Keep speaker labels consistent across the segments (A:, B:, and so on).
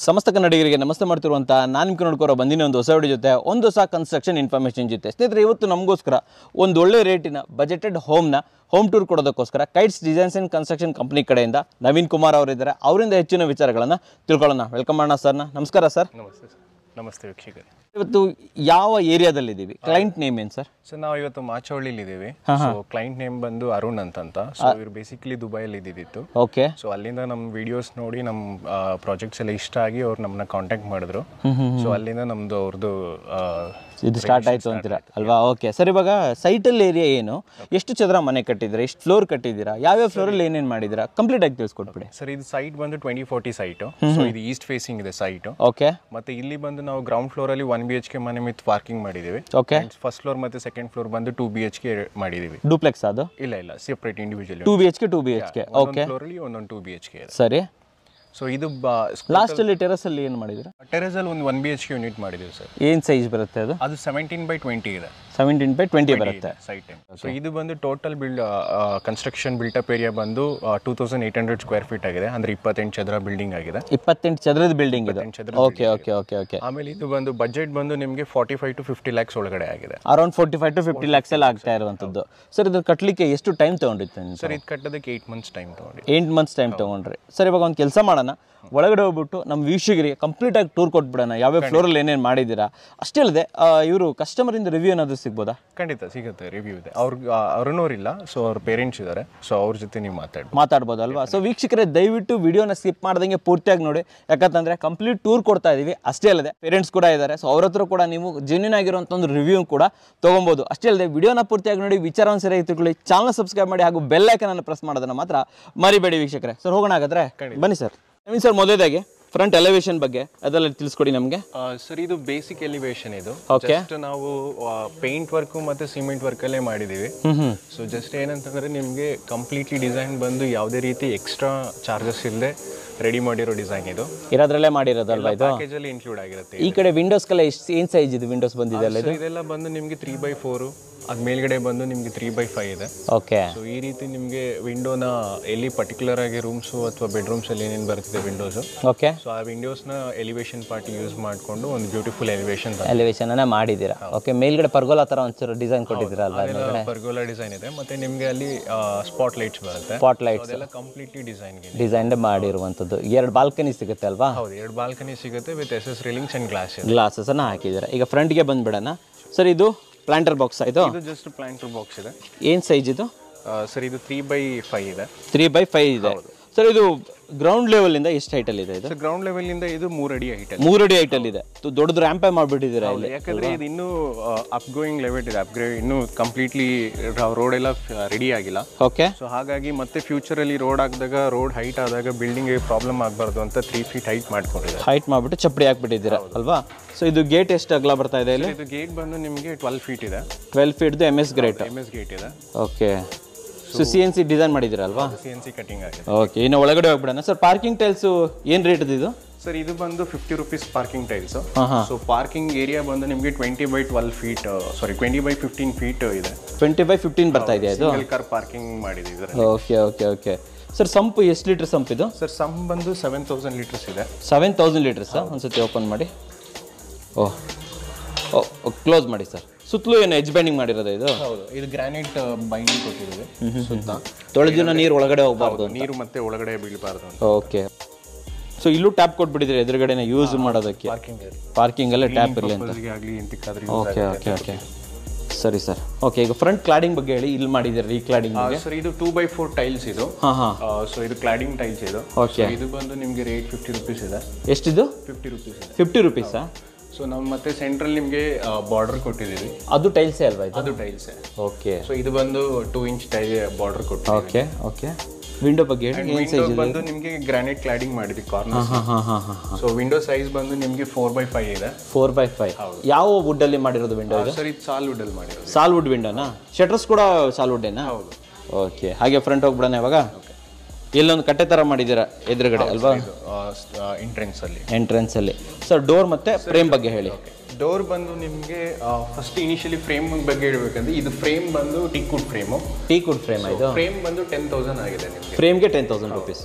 A: ಸಮಸ್ತ ಕನ್ನಡಿಗರಿಗೆ ನಮಸ್ತೆ ಮಾಡ್ತಿರುವಂಥ ನಾನು ನಿಮ್ಗೆ ನೋಡ್ಕೊರೋ ಬಂದಿನಿ ಒಂದು ಹೊಸ ವಿಡಿಯೋ ಜೊತೆ ಒಂದು ಹೊಸ ಕನ್ಸ್ಟ್ರಕ್ಷನ್ ಇನ್ಫಾರ್ಮೇಷನ್ ಜೊತೆ ಸ್ನೇಹಿತರೆ ಇವತ್ತು ನಮಗೋಸ್ಕರ ಒಂದು ಒಳ್ಳೆ ರೇಟಿನ ಬಜೆಟೆಡ್ ಹೋಮ್ ಟೂರ್ ಕೊಡೋದಕ್ಕೋಸ್ಕರ Kites designs and construction company ಕಡೆಯಿಂದ ನವೀನ್ ಕುಮಾರ್ ಅವರಿದ್ದಾರೆ. ಅವರಿಂದ ಹೆಚ್ಚಿನ ವಿಚಾರಗಳನ್ನು ತಿಳ್ಕೊಳ್ಳೋಣ. ವೆಲ್ಕಮ್ ಮಾಡೋಣ ಸರ್ನ. ನಮಸ್ಕಾರ ಸರ್.
B: ನಮಸ್ತೆ ಸರ್. ನಮಸ್ತೆ ವೀಕ್ಷಕರೇ.
A: ಇವತ್ತು ಯಾವ ಏರಿಯಾದಲ್ಲಿದ್ದೀವಿ? ಕ್ಲೈಂಟ್ ನೇಮ್ ಏನು ಸರ್?
B: ಸೊ ನಾವು ಇವತ್ತು ಮಾಚವಳ್ಳಿಲಿ ಇದ್ದೀವಿ. ಸೊ ಕ್ಲೈಂಟ್ ನೇಮ್ ಬಂದು ಅರುಣ್ ಅಂತ. ಸೊ ಇವ್ರು ಬೇಸಿಕಲಿ ದುಬೈಯಲ್ಲಿ ಇದ್ದಿದ್ದು.
A: ಓಕೆ.
B: ಸೊ ಅಲ್ಲಿಂದ ನಮ್ಮ ವಿಡಿಯೋಸ್ ನೋಡಿ ನಮ್ಮ ಪ್ರಾಜೆಕ್ಟ್ಸ್ ಎಲ್ಲ ಇಷ್ಟ ಆಗಿ ಅವ್ರು ನಮ್ಮನ್ನ ಕಾಂಟ್ಯಾಕ್ಟ್ ಮಾಡಿದ್ರು. ಸೊ ಅಲ್ಲಿಂದ ನಮ್ದು ಅವ್ರದ್ದು
A: ಇದು ಸ್ಟಾರ್ಟ್ ಆಯಿತು ಅಂತೀರಾ ಅಲ್ವಾ? Okay sir. ಇವಾಗ ಸೈಟಲ್ಲಿ ಏರಿಯಾ ಏನು, ಎಷ್ಟು ಚದರ ಮನೆ ಕಟ್ಟಿದ್ದೀರಾ, ಎಷ್ಟು ಫ್ಲೋರ್ ಕಟ್ಟಿದ್ದೀರಾ, ಯಾವ್ಯಾವ ಫ್ಲೋರಲ್ಲಿ ಏನೇನು ಮಾಡಿದ್ದೀರಾ ಕಂಪ್ಲೀಟ್ ಆಗಿ ತಿಳಿಸ್ಕೊಟ್ಬಿಡಿ
B: ಸರ್. ಇದು ಸೈಟ್ ಬಂದು 2040 ಸೈಟು. ಸೊ ಇದು ಈಸ್ಟ್ ಫೇಸಿಂಗ್ ಇದೆ ಸೈಟು.
A: ಓಕೆ.
B: ಮತ್ತೆ ಇಲ್ಲಿ ಬಂದು ನಾವು ಗ್ರೌಂಡ್ ಫ್ಲೋರ್ ಅಲ್ಲಿ 1 BHK ಮನೆ ವಿತ್ ಪಾರ್ಕಿಂಗ್ ಮಾಡಿದೀವಿ.
A: ಓಕೆ.
B: ಫಸ್ಟ್ ಫ್ಲೋರ್ ಮತ್ತೆ ಸೆಕೆಂಡ್ ಫ್ಲೋರ್ ಬಂದು 2 BHK ಮಾಡಿದೀವಿ.
A: ಡೂಪ್ಲೆಕ್ಸ್ ಅದು?
B: ಇಲ್ಲ separate individual
A: 2 BHK. Okay.
B: Floor ಅಲ್ಲಿ ಒಂದೊಂದು 2 BHK ಇದೆ.
A: ಸರಿ.
B: ಸೊ ಇದು
A: ಲಾಸ್ಟ್ ಅಲ್ಲಿ ಟೆರಸ್ ಅಲ್ಲಿ ಏನು ಮಾಡಿದ್ರೆ?
B: ಟೆರಸ್ ಅಲ್ಲಿ ಒಂದು 1 BHK ಯೂನಿಟ್ ಮಾಡಿದೀವಿ ಸರ್.
A: ಏನು ಸೈಜ್ ಬರುತ್ತೆ ಅದು?
B: ಅದು 17/20 ಇದೆ.
A: 17/20 ಬರುತ್ತೆ
B: ಸೈಟ್. ಸೊ ಇದು ಬಂದು ಟೋಟಲ್ ಕನ್ಸ್ಟ್ರಕ್ಷನ್ ಬಿಲ್ಟಪ್ ಏರಿಯಾ ಬಂದು 2800 ಸ್ಕ್ವೇರ್ ಫೀಟ್ ಆಗಿದೆ. ಅಂದ್ರೆ 28 ಚದರ ಬಿಲ್ಡಿಂಗ್ ಆಗಿದೆ.
A: 28 ಚದರದ ಬಿಲ್ಡಿಂಗ್ ಇದೆ. Okay okay okay okay.
B: ಆಮೇಲೆ ಇದು ಬಂದು ಬಜೆಟ್ ಬಂದು ನಿಮಗೆ 45 to 50 lakhs ಒಳಗಡೆ ಆಗಿದೆ.
A: ಅರೌಂಡ್ 45 to 50 lakhs ಎಲ್ಲ ಆಗ್ತಾ ಇರುವಂತದ್ದು. ಸರ್ ಇದು ಕಟ್ಟಲಿಕ್ಕೆ ಎಷ್ಟು ಟೈಮ್ ತಗೊಂಡಿತ್ತು
B: ಸರ್? ಇದು ಕಟ್ಟೋದಕ್ಕೆ 8 months ಟೈಮ್ ತಗೊಂಡ್ರಿ.
A: 8 months ಟೈಮ್ ತಗೊಂಡ್ರಿ. ಸರ್ ಇವಾಗ ಒಂದು ಕೆಲಸ ಮಾಡೋಣ, ಒಳಗಡೆ ಹೋಗ್ಬಿಟ್ಟು ನಮ್ಮ ವೀಕ್ಷಕರಿಗೆ ಕಂಪ್ಲೀಟ್ ಆಗಿ ಟೂರ್ ಕೊಟ್ಬಿಡೋಣ. ಯಾವ್ಯಾವ ಫ್ಲೋರಲ್ಲಿ ಏನೇನು ಮಾಡಿದ್ದೀರಾ. ಅಷ್ಟೇ ಅಲ್ಲದೆ ಇವರು ಕಸ್ಟಮರ್ ಇಂದ ರಿವ್ಯೂ ಏನಾದರೂ ಸಿಗ್ಬೋದಾ?
B: ಖಂಡಿತ ಸಿಗುತ್ತೆ, ರಿವ್ಯೂ ಇದೆ. ಅವ್ರನ್ನೋರಿಲ್ಲ, ಸೊ ಅವ್ರ ಪೇರೆಂಟ್ಸ್ ಇದ್ದಾರೆ. ಸೊ ಅವ್ರ ಜೊತೆ ನೀವು
A: ಮಾತಾಡ್ಬೋದಲ್ವಾ? ಸೊ ವೀಕ್ಷಕರೇ ದಯವಿಟ್ಟು ವಿಡಿಯೋನ ಸ್ಕಿಪ್ ಮಾಡ್ದಂಗೆ ಪೂರ್ತಿಯಾಗಿ ನೋಡಿ. ಯಾಕಂತಂದ್ರೆ ಕಂಪ್ಲೀಟ್ ಟೂರ್ ಕೊಡ್ತಾ ಇದೀವಿ. ಅಷ್ಟೇ ಅಲ್ಲದೆ ಪೇರೆಂಟ್ಸ್ ಕೂಡ ಇದ್ದಾರೆ. ಸೊ ಅವ್ರ ಹತ್ರ ಕೂಡ ನೀವು ಜೆನ್ಯೂನ್ ಆಗಿರುವಂಥ ಒಂದು ರಿವ್ಯೂ ಕೂಡ ತೊಗೊಬೋದು. ಅಷ್ಟೇ ಅಲ್ಲದೆ ವಿಡಿಯೋನ ಪೂರ್ತಿಯಾಗಿ ನೋಡಿ, ವಿಚಾರವನ್ನು ಸರಿಯಾಗಿ ತಿಳ್ಕೊಳ್ಳಿ, ಚಾನಲ್ ಸಬ್ಸ್ಕ್ರೈಬ್ ಮಾಡಿ ಹಾಗೂ ಬೆಲ್ ಐಕನ್ ಅನ್ನು ಪ್ರೆಸ್ ಮಾಡೋದನ್ನ ಮಾತ್ರ ಮರಿಬೇಡಿ ವೀಕ್ಷಕರೇ. ಸರ್ ಹೋಗೋಣ ಹಾಗಾದ್ರೆ, ಬನ್ನಿ ಸರ್. ನವೀನ್ ಸರ್, ಮೊದಲೇದಾಗಿ ಫ್ರಂಟ್ ಎಲಿವೇಶನ್ ಬಗ್ಗೆ ಅದೆಲ್ಲ ತಿಳಿಸ್ಕೊಡಿ ನಮಗೆ.
B: ಸರ್ ಇದು ಬೇಸಿಕ್ ಎಲಿವೇಶನ್ ಇದು.
A: ಓಕೆ.
B: ನಾವು ಪೇಂಟ್ ವರ್ಕ್ ಮತ್ತೆ ಸಿಮೆಂಟ್ ವರ್ಕ್ ಅಲ್ಲೇ ಮಾಡಿದೀವಿ. ಸೊ ಜಸ್ಟ್ ಏನಂತಂದ್ರೆ ನಿಮಗೆ ಕಂಪ್ಲೀಟ್ಲಿ ಡಿಸೈನ್ ಬಂದು ಯಾವುದೇ ರೀತಿ ಎಕ್ಸ್ಟ್ರಾ ಚಾರ್ಜಸ್ ಇಲ್ಲದೆ ರೆಡಿ ಮಾಡಿರೋ ಡಿಸೈನ್ ಇದು.
A: ಇರೋದ್ರಲ್ಲೇ ಮಾಡಿರೋದಲ್ವಾ ಇದು?
B: ಪ್ಯಾಕೇಜ್ ಅಲ್ಲಿ ಇನ್ಕ್ಲೂಡ್ ಆಗಿರುತ್ತೆ.
A: ಈ ಕಡೆ ವಿಂಡೋಸ್ ಕಲ್ಲ ಏನು ಸೈಜ್ ಇದು ವಿಂಡೋಸ್ ಬಂದಿದೆ ಅಲ್ಲ?
B: ಇದೆಲ್ಲ ಬಂದು ನಿಮಗೆ 3/4. ಅದ್ ಮೇಲ್ಗಡೆ ಬಂದು ನಿಮಗೆ 3/5 ಇದೆ.
A: ಓಕೆ.
B: ಸೊ ಈ ರೀತಿ ನಿಮಗೆ ವಿಂಡೋನ ಎಲ್ಲಿ ಪರ್ಟಿಕ್ಯುಲರ್ ಆಗಿ ರೂಮ್ಸ್ ಅಥವಾ ಬೆಡ್ರೂಮ್ಸ್ ಅಲ್ಲಿ ಏನೇನು ಬರ್ತಿದೆ ವಿಂಡೋಸ್.
A: ಓಕೆ.
B: ಸೊ ಆ ವಿಂಡೋಸ್ ನ ಎಲಿವೇಶನ್ ಪಾರ್ಟ್ ಯೂಸ್ ಮಾಡಿಕೊಂಡು ಒಂದು ಬ್ಯೂಟಿಫುಲ್ ಎಲಿವೇಶನ್
A: ಅನ್ನ ಮಾಡಿದ್ದೀರಾ. ಓಕೆ. ಮೇಲ್ಗಡೆ ಪರ್ಗೋಲಾ ತರ ಒಂಚೂರು ಡಿಸೈನ್ ಕೊಟ್ಟಿದ್ದೀರಾ ಅಲ್ವಾ?
B: ಪರ್ಗೋಲಾ ಡಿಸೈನ್ ಇದೆ. ಮತ್ತೆ ನಿಮಗೆ ಅಲ್ಲಿ ಸ್ಪಾಟ್ ಲೈಟ್ಸ್ ಬರುತ್ತೆ.
A: ಸ್ಪಾಟ್ ಲೈಟ್ಸ್
B: ಅದೆಲ್ಲ ಕಂಪ್ಲೀಟ್ಲಿ
A: ಡಿಸೈನ್ ಮಾಡಿರುವಂತದ್ದು. 2 ಬಾಲ್ಕನಿ ಸಿಗುತ್ತೆ ಅಲ್ವಾ?
B: ಹೌದು, 2 ಬಾಲ್ಕನಿ ಸಿಗುತ್ತೆ with SS railings and
A: glasses ಅನ್ನ ಹಾಕಿದ್ದೀರಾ. ಈಗ ಫ್ರಂಟ್ಗೆ ಬಂದ್ಬಿಡೋಣ ಸರ್. ಇದು ಪ್ಲಾಂಟರ್ ಬಾಕ್ಸ್ ಇದು?
B: ಇದು ಜಸ್ಟ್ ಪ್ಲಾಂಟರ್ ಬಾಕ್ಸ್ ಇದೆ.
A: ಏನು ಸೈಜ್ ಇದು
B: ಸರ್? ಇದು 3/5 ಇದೆ.
A: 3/5 ಇದೆ. ಸರ್ ಇದು ಗ್ರೌಂಡ್ ಲೆವೆಲ್ ಇಂದ ಎಷ್ಟು ಹೈಟ್ ಅಲ್ಲಿ ಇದೆ ಇದು?
B: ಗ್ರೌಂಡ್ ಲೆವೆಲ್ ಇಂದ ಇದು 3 ಅಡಿ ಹೈಟ್ ಅಲ್ಲಿ.
A: 3 ಅಡಿ ಹೈಟ್ ಅಲ್ಲಿ ಇದೆ. ದೊಡ್ಡದು ರ್ಯಾಂಪ್ ಮಾಡ್ಬಿಟ್ಟಿದ್ದೀರಾ ಇಲ್ಲಿ?
B: ಯಾಕಂದ್ರೆ ಇದು ಇನ್ನೂ ಅಪ್ ಗೋಯಿಂಗ್ ಲೆವೆಲ್ ಇದೆ. ಅಪ್ಗ್ರೇಡ್ ಇನ್ನೂ ಕಂಪ್ಲೀಟ್ಲಿ ರೋಡ್ ಎಲ್ಲ ರೆಡಿ ಆಗಿಲ್ಲ.
A: ಓಕೆ.
B: ಸೊ ಹಾಗಾಗಿ ಮತ್ತೆ ಫ್ಯೂಚರ್ ಅಲ್ಲಿ ರೋಡ್ ಹಾಕಿದಾಗ, ರೋಡ್ ಹೈಟ್ ಆದಾಗ ಬಿಲ್ಡಿಂಗ್ ಪ್ರಾಬ್ಲಮ್ ಆಗಬಾರ್ದು ಅಂತ 3 feet ಹೈಟ್ ಮಾಡ್ಕೊಂಡಿದ್ದಾರೆ.
A: ಹೈಟ್ ಮಾಡ್ಬಿಟ್ಟು ಚಪ್ಪಡಿ ಹಾಕ್ಬಿಟ್ಟಿದ್ದೀರಾ ಅಲ್ವಾ? ಸೊ ಇದು ಗೇಟ್ ಎಷ್ಟು ಅಗಲ ಬರ್ತಾ ಇದೆ ಇಲ್ಲಿ?
B: ಇದು ಗೇಟ್ ಬಂದು ನಿಮಗೆ 12 feet ಇದೆ.
A: 12 feet MS ಗೇಟ್
B: ಇದೆ.
A: ಓಕೆ. ಸೊ CNC ಡಿಸೈನ್ ಮಾಡಿದ್ದೀರಲ್ವಾ?
B: CNC ಕಟಿಂಗ್ ಆಗಿದೆ.
A: ಓಕೆ. ಇನ್ನು ಒಳಗಡೆ ಹೋಗ್ಬಿಡೋಣ ಸರ್. ಪಾರ್ಕಿಂಗ್ ಟೈಲ್ಸ್ ಏನು ರೇಟ್ ಇದು?
B: ಸರ್ ಇದು ಬಂದು 50 rupees parking tiles. So parking area ಬಂದು ನಿಮಗೆ 20/12 feet, ಸಾರಿ 20/15 feet ಇದೆ.
A: 20/15 ಬರ್ತಾ ಇದೆ ಇದು?
B: ಸಿಂಗಲ್ ಕಾರ್ ಪಾರ್ಕಿಂಗ್ ಮಾಡಿದ್ದೀವಿ.
A: Okay okay okay. Sir sump ಎಷ್ಟು ಲೀಟರ್ ಸಂಪ್ ಇದು?
B: ಸರ್ ಸಂಪ್ ಬಂದು 7000 ಲೀಟರ್ಸ್ ಇದೆ.
A: 7000 ಲೀಟರ್ಸ್. ಒಂದ್ಸತಿ ಓಪನ್ ಮಾಡಿ. ಓಹ್ ಕ್ಲೋಸ್ ಮಾಡಿ ಸರ್. ಸುತ್ತಲೂ ಏನು ಎಜ್ ಬೈಂಡಿಂಗ್ ಮಾಡಿರೋದು ಇದು?
B: ಹೌದು, ಇದು ಗ್ರಾನೈಟ್ ಬೈಂಡಿಂಗ್ ಕೊಟ್ಟಿದ್ದೀವಿ ಸುತ್ತ.
A: ತೊಳೆದಿನ ನೀರು ಒಳಗಡೆ ಹೋಗಬಾರ್ದು,
B: ನೀರು ಮತ್ತೆ ಒಳಗಡೆ ಬೀಳಬಾರ್ದು.
A: ಓಕೆ. ಸೊ ಇಲ್ಲೂ ಟ್ಯಾಪ್ ಕೊಟ್ಬಿಟ್ಟಿದ್ರೆ ಎದುರುಗಡೆನೆ ಯೂಸ್ ಮಾಡೋದಕ್ಕೆ, ಪಾರ್ಕಿಂಗ್ ಅಲ್ಲೇ ಟ್ಯಾಪ್ ಇರಲಿ ಅಂತ. Okay okay okay. ಸರಿ ಸರ್. ಓಕೆ. ಈಗ ಫ್ರಂಟ್ ಕ್ಲಾಡಿಂಗ್ ಬಗ್ಗೆ ಹೇಳಿ. ಇಲ್ಲಿ ಮಾಡಿದ್ದೀರಾ ಈ ಕ್ಲಾಡಿಂಗ್?
B: ಸರ್ ಇದು 2/4 ಟೈಲ್ಸ್ ಇದು. ಸೊ ಇದು ಕ್ಲಾಡಿಂಗ್ ಟೈಲ್ಸ್ ಇದು.
A: ಓಕೆ.
B: ಇದು ಬಂದು ನಿಮಗೆ ರೇಟ್ 50 rupees ಇದೆ.
A: ಎಷ್ಟಿದು?
B: 50 rupees ಇದೆ.
A: 50 rupees?
B: ಸೊ ನಾವು ಮತ್ತೆ ಸೆಂಟ್ರಲ್ ನಿಮಗೆ ಬಾರ್ಡರ್ ಕೊಟ್ಟಿದ್ದೀವಿ.
A: ಅದು ಟೈಲ್ಸೇ ಅಲ್ವಾ ಇದು?
B: ಅದು ಟೈಲ್ಸ್.
A: ಓಕೆ.
B: ಸೊ ಇದು ಬಂದು 2 inch ಟೈಲ್ ಬಾರ್ಡರ್ ಕೊಟ್ಟಿದ್ದೀವಿ.
A: Okay okay. ವಿಂಡೋ ಬಗ್ಗೆ ಹೇಳಿ. ಏನು ಸೈಜ್
B: ಬಂದು ನಿಮಗೆ ಗ್ರಾನೈಟ್ ಕ್ಲಾಡಿಂಗ್ ಮಾಡಿದ್ವಿ ಕಾರ್ನರ್ಸ್. ಸೊ ವಿಂಡೋ ಸೈಜ್ ಬಂದು ನಿಮಗೆ 4/5 ಇದೆ.
A: 4/5. ಯಾವ ವುಡ್ ಅಲ್ಲಿ ಮಾಡಿರೋದು ವಿಂಡೋ ಇದು?
B: ಸರ್ ಇದು ಸಾಲ್ ವುಡ್ ಅಲ್ಲಿ ಮಾಡಿರೋದು.
A: ಸಾಲ್ ವುಡ್ ವಿಂಡೋನಾ? ಶಟರ್ಸ್ ಕೂಡ ಸಾಲ್ ವುಡ್ ಏನಾ?
B: ಹೌದು.
A: ಓಕೆ. ಹಾಗೆ ಫ್ರಂಟ್ ಹೋಗ್ಬಿಡೋಣ ಇವಾಗ. ಇಲ್ಲೊಂದು ಕಟ್ಟೆ ತರ ಮಾಡಿದ್ದೀರಾ ಎದುರುಗಡೆ ಅಲ್ವಾ? ಎಂಟ್ರೆನ್ಸ್ ಅಲ್ಲಿ. ಸರ್ ಡೋರ್ ಮತ್ತೆ ಫ್ರೇಮ್ ಬಗ್ಗೆ ಹೇಳಿ.
B: ಡೋರ್ ಬಂದು ನಿಮಗೆ ಫಸ್ಟ್ ಇನಿಷಿಯಲಿ ಫ್ರೇಮ್ ಬಗ್ಗೆ ಹೇಳ್ಬೇಕಂದ್ರೆ ಇದು ಫ್ರೇಮ್ ಬಂದು ಟೀಕ್ವುಡ್ ಫ್ರೇಮ್.
A: ಟೀಕ್ವುಡ್ ಫ್ರೇಮ್ ಇದು?
B: ಫ್ರೇಮ್ ಬಂದು 10,000 ಆಗಿದೆ ನಿಮಗೆ.
A: ಫ್ರೇಮ್ಗೆ 10,000 rupees.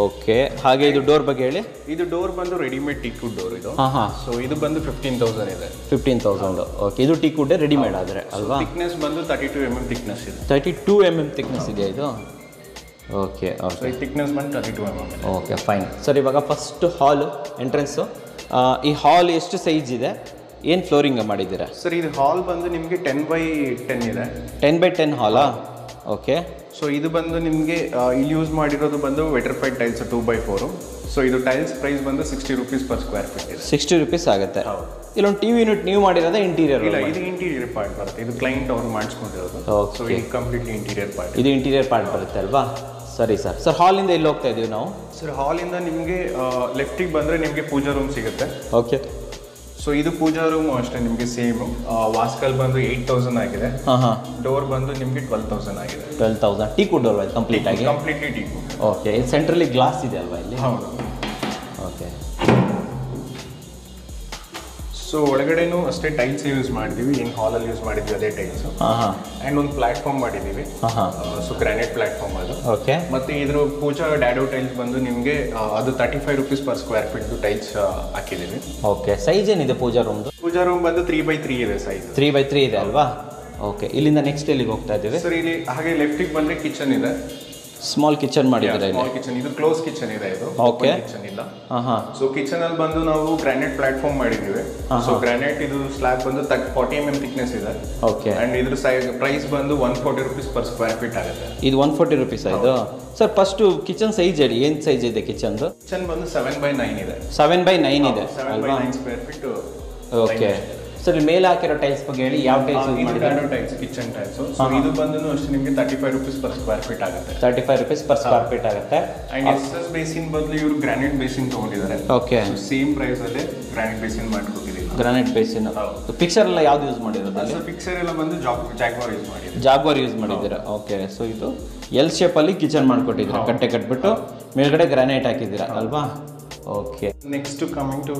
A: ಓಕೆ, ಹಾಗೆ ಇದು ಡೋರ್ ಬಗ್ಗೆ ಹೇಳಿ.
B: ಇದು ಡೋರ್ ಬಂದು ರೆಡಿಮೇಡ್ ಟೀಕ್ವುಡ್ ಡೋರ್ ಇದು.
A: ಹಾಂ.
B: ಸೊ ಇದು ಬಂದು 15,000 ಇದೆ.
A: 15,000. ಓಕೆ, ಇದು ಟೀಕ್ವುಡ್ ರೆಡಿಮೇಡ್ ಆದರೆ ಅಲ್ವಾ?
B: ಥಿಕ್ನೆಸ್ ಬಂದು 32 mm ಥಿಕ್ನೆಸ್ ಇದೆ.
A: 32 mm ಥಿಕ್ನೆಸ್ ಇದೆ ಇದು. ಓಕೆ
B: ಸೊ ಈ ಥಿಕ್ನೆಸ್ ಬಂದು 32 mm ಇದೆ.
A: Okay fine sir. ಇವಾಗ ಫಸ್ಟ್ ಹಾಲು ಎಂಟ್ರೆನ್ಸು, ಈ ಹಾಲ್ ಎಷ್ಟು ಸೈಜ್ ಇದೆ, ಏನು ಫ್ಲೋರಿಂಗ್ ಮಾಡಿದ್ದೀರಾ
B: ಸರ್? ಇದು ಹಾಲ್ ಬಂದು ನಿಮಗೆ 10x10 ಇದೆ.
A: 10x10 ಹಾಲಾ? ಓಕೆ.
B: ಸೊ ಇದು ಬಂದು ನಿಮಗೆ ಇಲ್ಲಿ ಯೂಸ್ ಮಾಡಿರೋದು ಬಂದು ವೆಟ್ರಿಫೈಡ್ ಟೈಲ್ಸ್ 2x4. ಸೊ ಇದು ಟೈಲ್ಸ್ ಪ್ರೈಸ್ ಬಂದು 60 rupees per square feet ಇದೆ.
A: 60 rupees ಆಗುತ್ತೆ. ಇಲ್ಲೊಂದು ಟಿವಿ ಯೂನಿಟ್ ನೀವು ಮಾಡಿರೋದ ಇಂಟೀರಿಯರ್?
B: ಇಲ್ಲ, ಇದು ಇಂಟೀರಿಯರ್ ಪಾರ್ಟ್ ಬರುತ್ತೆ. ಇದು ಕ್ಲೈಂಟ್ ಅವ್ರು ಮಾಡಿಸ್ಕೊಂಡಿರೋದು. ಸೊ ಇದು ಕಂಪ್ಲೀಟ್ಲಿ ಇಂಟೀರಿಯರ್ ಪಾರ್ಟ್.
A: ಇದು ಇಂಟೀರಿಯರ್ ಪಾರ್ಟ್ ಬರುತ್ತೆ ಅಲ್ವಾ? ಸರಿ ಸರ್. ಸರ್ ಹಾಲಿಂದ ಎಲ್ಲಿ ಹೋಗ್ತಾ ಇದೀವಿ ನಾವು?
B: ಸರ್ ಹಾಲಿಂದ ನಿಮಗೆ ಲೆಫ್ಟಿಗೆ ಬಂದರೆ ನಿಮಗೆ ಪೂಜಾ ರೂಮ್ ಸಿಗುತ್ತೆ.
A: ಓಕೆ.
B: ಸೊ ಇದು ಪೂಜಾ ರೂಮ್ ಅಷ್ಟೇ ನಿಮಗೆ ಸೇಮ್. ವಾಸ್ಕಲ್ ಬಂದು 8,000 ಆಗಿದೆ.
A: ಹಾಂ.
B: ಡೋರ್ ಬಂದು ನಿಮಗೆ 12,000 ಆಗಿದೆ.
A: 12,000 ಟೀಕ್ವುಡ್ ಡೋರ್ ಕಂಪ್ಲೀಟ್ ಆಗಿ?
B: Completely teakwood.
A: ಓಕೆ. ಇಲ್ಲಿ ಸೆಂಟ್ರಲ್ಲಿ ಗ್ಲಾಸ್ ಇದೆ ಅಲ್ವಾ ಇಲ್ಲಿ?
B: ಹೌದು.
A: ಓಕೆ.
B: ಸೊ ಒಳಗಡೆನೂ ಅಷ್ಟೇ ಟೈಲ್ಸ್ ಯೂಸ್ ಮಾಡಿದ್ದೀವಿ. ಏನು ಹಾಲಲ್ಲಿ ಯೂಸ್ ಮಾಡಿದ್ವಿ ಅದೇ ಟೈಲ್ಸ್.
A: ಹಾಂ.
B: ಆ್ಯಂಡ್ ಒಂದು ಪ್ಲಾಟ್ಫಾರ್ಮ್ ಮಾಡಿದ್ದೀವಿ. ಸೊ ಗ್ರಾನೈಟ್ ಪ್ಲಾಟ್ಫಾರ್ಮ್ ಅದು.
A: ಓಕೆ.
B: ಮತ್ತು ಇದ್ರ ಪೂಜಾ ಡ್ಯಾಡೋ ಟೈಲ್ಸ್ ಬಂದು ನಿಮಗೆ ಅದು 35 rupees per square feet tiles ಹಾಕಿದ್ದೀವಿ.
A: ಓಕೆ. ಸೈಜ್ ಏನಿದೆ ಪೂಜಾ ರೂಮ್ದು?
B: ಪೂಜಾ ರೂಮ್ ಬಂದು 3x3 ಇದೆ ಸೈಜ್.
A: 3x3 ಇದೆ ಅಲ್ವಾ? ಓಕೆ. ಇಲ್ಲಿಂದ ನೆಕ್ಸ್ಟ್ ಎಲ್ಲಿಗೆ ಹೋಗ್ತಾ ಇದ್ದೀವಿ?
B: ಸರ್ ಇಲ್ಲಿ ಹಾಗೆ ಲೆಫ್ಟಿಗೆ ಬಂದರೆ ಕಿಚನ್ ಇದೆ.
A: ಸ್ಮಾಲ್ ಕಿಚನ್ ಮಾಡಿದ್ದಾರೆ ಇಲ್ಲಿ.
B: ಸ್ಮಾಲ್ ಕಿಚನ್, ಇದು ಕ್ಲೋಸ್ ಕಿಚನ್ ಇದೆ. ಇದು
A: ಓಕೆ.
B: ಕಿಚನ್ ಇಲ್ಲ.
A: ಹಾಂ.
B: ಸೊ ಕಿಚನ್ ಅಲ್ಲಿ ಬಂದು ನಾವು ಗ್ರಾನೈಟ್ ಪ್ಲಾಟ್ಫಾರ್ಮ್ ಮಾಡಿದ್ದೀವಿ. ಸೊ ಗ್ರಾನೈಟ್ ಇದು ಸ್ಲ್ಯಾಬ್ ಬಂದು 40 mm ಥಿಕ್ನೆಸ್ ಇದೆ.
A: ಓಕೆ.
B: ಅಂಡ್ ಇದ್ರ ಪ್ರೈಸ್ ಬಂದು 140 rupees per square feet ಆಗುತ್ತೆ.
A: ಇದು 140 rupees ಆಯಿತು. ಸರ್ ಫಸ್ಟು ಕಿಚನ್ ಸೈಜ್ ಹೇಳಿ, ಏನು ಸೈಜ್ ಇದೆ ಕಿಚನ್ದು?
B: ಕಿಚನ್ ಬಂದು 7x9 ಇದೆ.
A: 7x9 ಇದೆ.
B: 7x9 square feet.
A: Okay. Sir ಮೇಲೆ ಹಾಕಿರೋ ಟೈಲ್ಸ್ ಬಗ್ಗೆ ಹೇಳಿ, ಯಾವ ಟೈಲ್ಸ್ ಯೂಸ್ ಮಾಡಿದ್ದಾರೆ?
B: Tiles, kitchen tiles. ಸೊ ಇದು ಬಂದು ಅಷ್ಟೇ ನಿಮಗೆ 35 rupees per square feet ಆಗುತ್ತೆ.
A: 35 rupees per square feet ಆಗುತ್ತೆ.
B: ಅಂಡ್ SS ಬೇಸಿನ್ ಬದಲು ಇವರು ಗ್ರಾನೈಟ್ ಬೇಸಿನ್ ತಗೊಂಡಿದ್ದಾರೆ.
A: ಓಕೆ.
B: ಸೇಮ್ ಪ್ರೈಸ್ ಅಲ್ಲೇ ಗ್ರಾನೈಟ್ ಬೇಸಿನ್ ಮಾಡ್ಕೊಟ್ಟಿದ್ದೀವಿ.
A: Granite basin. ಪಿಕ್ಚರ್ ಎಲ್ಲ ಯಾವ್ದು ಯೂಸ್ ಮಾಡಿರೋದು?
B: ಸೊ ಪಿಕ್ಚರ್ ಎಲ್ಲ ಬಂದು ಜಾಗ್ವಾರ್ ಯೂಸ್ ಮಾಡಿದ್ದೀವಿ.
A: ಜಾಗ್ವಾರ್ ಯೂಸ್ ಮಾಡಿದ್ದೀರಾ? ಓಕೆ. ಸೊ ಇದು ಎಲ್ ಶೇಪಲ್ಲಿ ಕಿಚನ್ ಮಾಡ್ಕೊಟ್ಟಿದ್ದೀರಾ, ಕಟ್ಟೆ ಕಟ್ಬಿಟ್ಟು ಮೇಲ್ಗಡೆ ಗ್ರಾನೈಟ್ ಹಾಕಿದ್ದೀರಾ ಅಲ್ವಾ? Okay.
B: Next coming to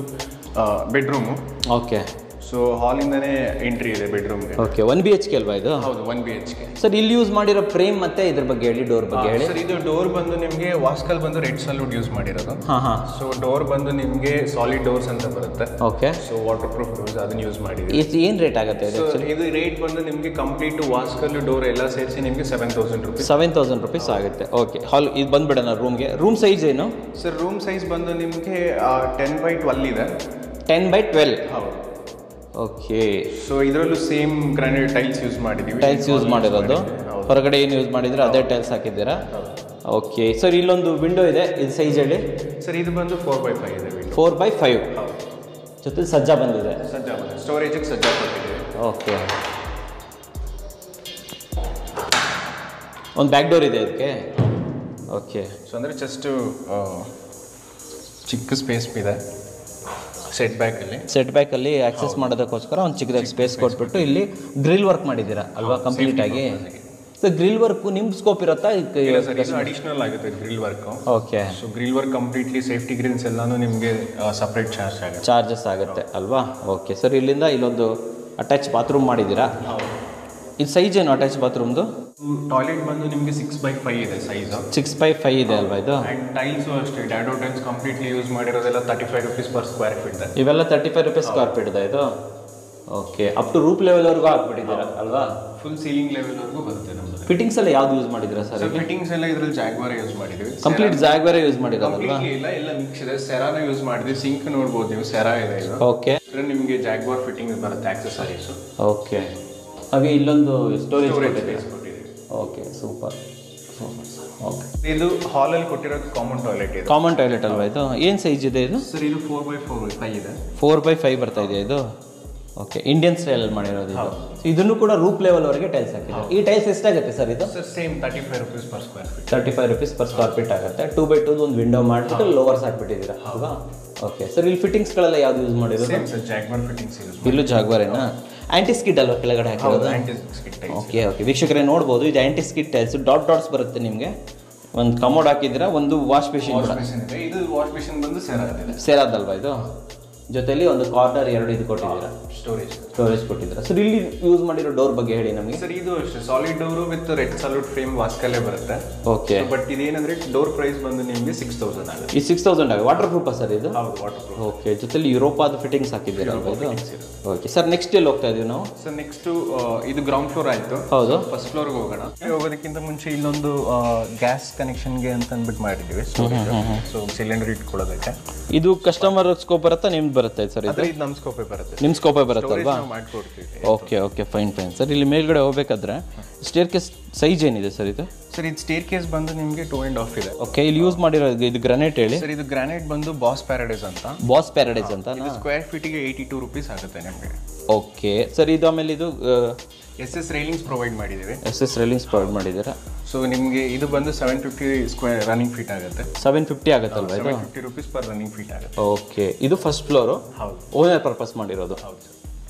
B: bedroom.
A: Okay.
B: So ಹಾಲಿಂದನೇ ಎಂಟ್ರಿ ಇದೆ ಬೆಡ್ರೂಮ್ಗೆ.
A: ಓಕೆ. 1 BHK ಅಲ್ವಾ ಇದು?
B: ಹೌದು, 1 BHK.
A: ಸರ್ ಇಲ್ಲಿ ಯೂಸ್ ಮಾಡಿರೋ ಫ್ರೇಮ್ ಮತ್ತೆ ಇದ್ರ ಬಗ್ಗೆ ಹೇಳಿ, ಡೋರ್ ಬಗ್ಗೆ ಹೇಳಿ.
B: ಸರ್ ಇದು ಡೋರ್ ಬಂದು ನಿಮಗೆ ವಾಸ್ಕಲ್ ಬಂದು ರೆಡ್ ಸಲ್ಯೂಟ್ ಯೂಸ್ ಮಾಡಿರೋದು.
A: ಹಾಂ.
B: ಸೊ ಡೋರ್ ಬಂದು ನಿಮಗೆ ಸಾಲಿಡ್ ಡೋರ್ಸ್ ಅಂತ ಬರುತ್ತೆ.
A: Okay.
B: So water proof doors ಅದನ್ನ ಯೂಸ್ ಮಾಡಿದ್ದೀವಿ.
A: ಏನು ರೇಟ್ ಆಗುತ್ತೆ ಇದು?
B: ಇದು ರೇಟ್ ಬಂದು ನಿಮಗೆ ಕಂಪ್ಲೀಟ್ ವಾಸ್ಕಲ್ ಡೋರ್ ಎಲ್ಲ ಸೇರಿಸಿ ನಿಮಗೆ 7,000 rupees.
A: 7,000 rupees ಆಗುತ್ತೆ. ಓಕೆ. ಹಾಲ್ ಇದು ಬಂದ್ಬಿಡೋಣ ರೂಮ್ಗೆ. ರೂಮ್ ಸೈಜ್ ಏನು?
B: ಸರ್ ರೂಮ್ ಸೈಜ್ ಬಂದು ನಿಮಗೆ 10x12 ಇದೆ.
A: 10x12.
B: ಹೌದು.
A: ಓಕೆ.
B: ಸೊ ಇದರಲ್ಲೂ ಸೇಮ್ ಗ್ರಾನೈಟ್ ಟೈಲ್ಸ್ ಯೂಸ್ ಮಾಡಿದ್ದೀವಿ.
A: ಟೈಲ್ಸ್ ಯೂಸ್ ಮಾಡಿರೋದು, ಹೊರಗಡೆ ಏನು ಯೂಸ್ ಮಾಡಿದ್ರೆ ಅದೇ ಟೈಲ್ಸ್ ಹಾಕಿದ್ದೀರಾ? ಓಕೆ. ಸರ್ ಇಲ್ಲೊಂದು ವಿಂಡೋ ಇದೆ, ಇದು ಸೈಜ್ ಹೇಳಿ.
B: ಸರ್ ಇದು ಬಂದು 4x5 ಇದೆ.
A: 4x5 ಜೊತೆ ಸಜ್ಜಾ ಬಂದಿದೆ.
B: ಸಜ್ಜಾ ಬಂದಿದೆ, ಸ್ಟೋರೇಜಿಗೆ ಸಜ್ಜಾ ಕೊಟ್ಟಿದ್ದೀವಿ.
A: ಓಕೆ. ಒಂದು ಬ್ಯಾಕ್ ಡೋರ್ ಇದೆ ಇದಕ್ಕೆ. ಓಕೆ.
B: ಸೊ ಅಂದರೆ ಜಸ್ಟ್ ಚಿಕ್ಕ ಸ್ಪೇಸ್ ಇದೆ ಸೆಟ್ ಬ್ಯಾಕಲ್ಲಿ ಆಕ್ಸೆಸ್ ಮಾಡೋದಕ್ಕೋಸ್ಕರ ಒಂದು ಚಿಕ್ಕದಾಗಿ ಸ್ಪೇಸ್ ಕೊಟ್ಬಿಟ್ಟು ಇಲ್ಲಿ ಗ್ರಿಲ್ ವರ್ಕ್ ಮಾಡಿದ್ದೀರಾ ಅಲ್ವಾ ಕಂಪ್ಲೀಟ್ ಆಗಿ? ಸೊ ಗ್ರಿಲ್ ವರ್ಕ್ ನಿಮ್ಮ ಸ್ಕೋಪ್ ಇರುತ್ತಾ? ಅಡಿಷನಲ್ ಆಗುತ್ತೆ grill work.
A: Okay.
B: So grill work completely safety Grylls ಎಲ್ಲಾನು ನಿಮಗೆ ಸಪ್ರೇಟ್
A: ಚಾರ್ಜಸ್ ಆಗುತ್ತೆ ಅಲ್ವಾ? ಓಕೆ. ಸರ್ ಇಲ್ಲಿಂದ ಇಲ್ಲೊಂದು ಅಟ್ಯಾಚ್ ಬಾತ್ರೂಮ್ ಮಾಡಿದ್ದೀರಾ. ಇದು ಸೈಜ್ ಏನು ಅಟ್ಯಾಚ್ ಬಾತ್ರೂಮ್ದು?
B: ಟಾಯ್ಲೆಟ್ ಬಂದು ನಿಮಗೆ 6x5 ಇದೆ ಸೈಜ್.
A: 6x5 ಇದೆ ಅಲ್ವಾ ಇದು?
B: ಆ್ಯಂಡ್ ಟೈಲ್ಸು ಅಷ್ಟೇ ಡ್ಯಾಡೋ ಟೈಲ್ಸ್ ಕಂಪ್ಲೀಟ್ಲಿ ಯೂಸ್ ಮಾಡಿರೋದೆಲ್ಲ 35 rupees per square feet ಇದೆ.
A: ಇವೆಲ್ಲ 35 rupees square feet ಇದೆ ಇದು? ಓಕೆ. ಅಪ್ ಟು ರೂಪ್ ಲೆವೆಲ್ವರೆಗೂ ಹಾಕ್ಬಿಟ್ಟಿದ್ದೀರಾ ಅಲ್ವಾ?
B: ಫುಲ್ ಸೀಲಿಂಗ್ ಲೆವೆಲ್ವರೆಗೂ ಬರುತ್ತೆ ನಮ್ಮದು.
A: ಫಿಟ್ಟಿಂಗ್ಸ್ ಎಲ್ಲ ಯಾವ್ದು ಯೂಸ್ ಮಾಡಿದ್ದೀರಾ ಸರ್?
B: ಫಿಟ್ಟಿಂಗ್ಸ್ ಎಲ್ಲ ಇದರಲ್ಲಿ ಜಾಗ್ವಾರ್ ಯೂಸ್ ಮಾಡಿದ್ದೀವಿ.
A: ಕಂಪ್ಲೀಟ್ ಜಾಗ್ವಾರ್ ಯೂಸ್ ಮಾಡಿರೋದಲ್ವಾ?
B: ಎಲ್ಲ ಮಿಕ್ಸ್ ಇದೆ. ಸೆರಾನ ಯೂಸ್ ಮಾಡಿದ್ವಿ. ಸಿಂಕ್ ನೋಡ್ಬೋದು ನೀವು, ಸೆರಾ ಇದೆ ಇದು.
A: ಓಕೆ.
B: ನಿಮಗೆ ಜಾಗ್ವಾರ್ ಫಿಟ್ಟಿಂಗ್ ಬರುತ್ತೆ ಆಕ್ಸೆಸರೀಸ್.
A: ಓಕೆ. ಹಾಗೆ ಇಲ್ಲೊಂದು ಸ್ಟೋರೇಜ್
B: ಸ್ಪೇಸ್ ಕೊಟ್ಟಿದ್ದೀವಿ.
A: ಓಕೆ. ಸೂಪರ್. ಓಕೆ.
B: ಇದು ಹಾಲಲ್ಲಿ ಕೊಟ್ಟಿರೋದು ಕಾಮನ್ ಟಾಯ್ಲೆಟ್ ಇದೆ.
A: ಕಾಮನ್ ಟಾಯ್ಲೆಟ್ ಅಲ್ವಾ ಇದು? ಏನು ಸೈಜ್ ಇದೆ ಇದು?
B: ಸರ್ ಇದು 4x4 ಇದೆ.
A: 4x5 ಬರ್ತಾ ಇದೆ ಇದು? ಓಕೆ. ಇಂಡಿಯನ್ ಸ್ಟೈಲಲ್ಲಿ ಮಾಡಿರೋದು ಇದು. ಇದನ್ನು ಕೂಡ ರೂಪ್ ಲೆವೆಲ್ವರೆಗೆ ಟೈಲ್ಸ್ ಹಾಕಿದ್ದಾರೆ. ಈ ಟೈಲ್ಸ್ ಎಷ್ಟಾಗುತ್ತೆ ಸರ್ ಇದು?
B: Sir same 35 rupees per square feet.
A: 35 rupees per square feet ಆಗುತ್ತೆ. 2x2 ಒಂದು ವಿಂಡೋ ಮಾಡಿಬಿಟ್ಟು ಲೋವರ್ಸ್ ಹಾಕ್ಬಿಟ್ಟಿದ್ದೀರಾ ಅಲ್ವಾ? ಓಕೆ. ಸರ್ ಇಲ್ಲಿ ಫಿಟ್ಟಿಂಗ್ಸ್ಗಳೆಲ್ಲ ಯಾವ್ದು ಯೂಸ್ ಮಾಡಿರೋದು?
B: Same sir Jaguar fittings use.
A: ಇಲ್ಲೂ ಜಾಗ್ವಾರೇನಾ? ಆಂಟಿ ಸ್ಕಿಡ್ ಅಲ್ವಾ ಕೆಳಗಡೆ ಹಾಕಿರೋದು? ಓಕೆ. ಓಕೆ. ವೀಕ್ಷಕರೇ ನೋಡ್ಬೋದು, ಇದು ಆಂಟಿ ಸ್ಕಿಡ್ ಟೈಲ್ಸ್. ಡಾಟ್ಸ್ ಬರುತ್ತೆ ನಿಮಗೆ. ಒಂದು ಕಮೋಡ್ ಹಾಕಿದ್ದೀರಾ, ಒಂದು ವಾಶ್ ಬೇಸಿನ್ ಕೂಡ.
B: ಇದು ವಾಶ್ ಬೇಸಿನ್ ಬಂದು ಸೆರಾದಲ್ವಾ
A: ಇದು?
B: ಜೊತೆಲಿ ಒಂದು ಕಾರ್ನರ್ 2 ಇದು ಕೊಟ್ಟಿದ್ದೀರಾ, ಸ್ಟೋರೇಜ್ ಕೊಟ್ಟಿದ್ದೀರಾ. ಸರ್ ಇಲ್ಲಿ ಯೂಸ್ ಮಾಡಿರೋ ಡೋರ್ ಬಗ್ಗೆ ಹೇಳಿ ನಮಗೆ.
C: ಸರ್ ಇದು ಅಷ್ಟೇ solid door with red solid frame ವಾಸ್ಕಲ್ಲೇ ಬರುತ್ತೆ.
B: ಓಕೆ,
C: ಬಟ್ ಇದೇನಂದ್ರೆ ಡೋರ್ ಪ್ರೈಸ್ ಬಂದು ನಿಮಗೆ 6000 ಆಗುತ್ತೆ.
B: ಈ 6000 ಆಗುತ್ತೆ. ವಾಟರ್ ಪ್ರೂಫ್ ಸರ್ ಇದು?
C: ಹೌದು, ವಾಟರ್ ಪ್ರೂಫ್.
B: ಓಕೆ, ಜೊತೆಲಿ ಯುರೋಪಾದ ಫಿಟ್ಟಿಂಗ್ಸ್ ಹಾಕಿದ್ದೀರಾ ಇದು? ಓಕೆ ಸರ್, ನೆಕ್ಸ್ಟ್ ಎಲ್ಲಿ ಹೋಗ್ತಾ ಇದೀವಿ ನಾವು?
C: ಸರ್ ನೆಕ್ಸ್ಟ್ ಇದು ಗ್ರೌಂಡ್ ಫ್ಲೋರ್ ಆಯ್ತು.
B: ಹೌದು,
C: ಫಸ್ಟ್ ಫ್ಲೋರ್ಗೆ ಹೋಗೋಣ. ಹೋಗೋದಕ್ಕಿಂತ ಮುಂಚೆ ಇಲ್ಲೊಂದು ಗ್ಯಾಸ್ ಕನೆಕ್ಷನ್ಗೆ ಅಂತ ಅಂದ್ಬಿಟ್ಟು ಮಾಡಿದ್ದೀವಿ. ಸೊ ಸಿಲಿಂಡರ್ ಇಟ್ಕೊಳ್ಳೋದಕ್ಕೆ.
B: ಇದು ಕಸ್ಟಮರ್ ಸ್ಕೋಪ್ ಬರುತ್ತಾ ನಿಮ್ದು ಬರುತ್ತೆ ಸರ್?
C: ಇದು ನಮ್ಮ ಸ್ಕೋಪೇ ಬರುತ್ತೆ.
B: ನಿಮ್ಮ ಸ್ಕೋಪೇ ಬರುತ್ತಲ್ವಾ?
C: ಮಾಡ್ಕೊಡ್ತೀವಿ.
B: Okay okay, fine sir. ಇಲ್ಲಿ ಮೇಲ್ಗಡೆ ಹೋಗ್ಬೇಕಾದ್ರೆ ಸ್ಟೇರ್ ಕೇಸ್ ಸೈಜ್ ಏನಿದೆ ಸರ್ ಇದು?
C: ಸರ್ ಇದು ಸ್ಟೇರ್ ಕೇಸ್ ಬಂದು ನಿಮಗೆ 2.5 ಇದೆ.
B: ಓಕೆ, ಇಲ್ಲಿ ಯೂಸ್ ಮಾಡಿರೋ ಇದು ಗ್ರಾನೈಟ್ ಹೇಳಿ
C: ಸರ್. ಇದು ಗ್ರಾನೈಟ್ ಬಂದು ಬಾಸ್ ಪ್ಯಾರಡೈಸ್ ಅಂತ.
B: ಬಾಸ್ ಪ್ಯಾರಡೈಸ್ ಅಂತ.
C: ಸ್ಕ್ವೇರ್ ಫೀಟಿಗೆ 82 ರೂಪೀಸ್ ಆಗುತ್ತೆ ನಿಮಗೆ.
B: ಓಕೆ ಸರ್, ಇದು ಆಮೇಲೆ ಇದು
C: SS ರೈಲಿಂಗ್ಸ್ ಪ್ರೊವೈಡ್ ಮಾಡಿದ್ದೀವಿ.
B: SS ರೈಲಿಂಗ್ಸ್ ಪ್ರೊವೈಡ್ ಮಾಡಿದ್ದೀರಾ.
C: ಸೊ ನಿಮಗೆ ಇದು ಬಂದು 750 ಸ್ಕ್ವೇರ್ ರನ್ನಿಂಗ್ ಫೀಟ್ ಆಗುತ್ತೆ.
B: 750 ಆಗುತ್ತಲ್ವಾ ಇದು?
C: 750 ರೂಪೀಸ್ ಪರ್ ರನ್ನಿಂಗ್ ಫೀಟ್ ಆಗುತ್ತೆ.
B: ಓಕೆ, ಇದು ಫಸ್ಟ್ ಫ್ಲೋರು.
C: ಹೌದು,
B: ಓನರ್ ಪರ್ಪಸ್ ಮಾಡಿರೋದು.
C: ಹೌದು.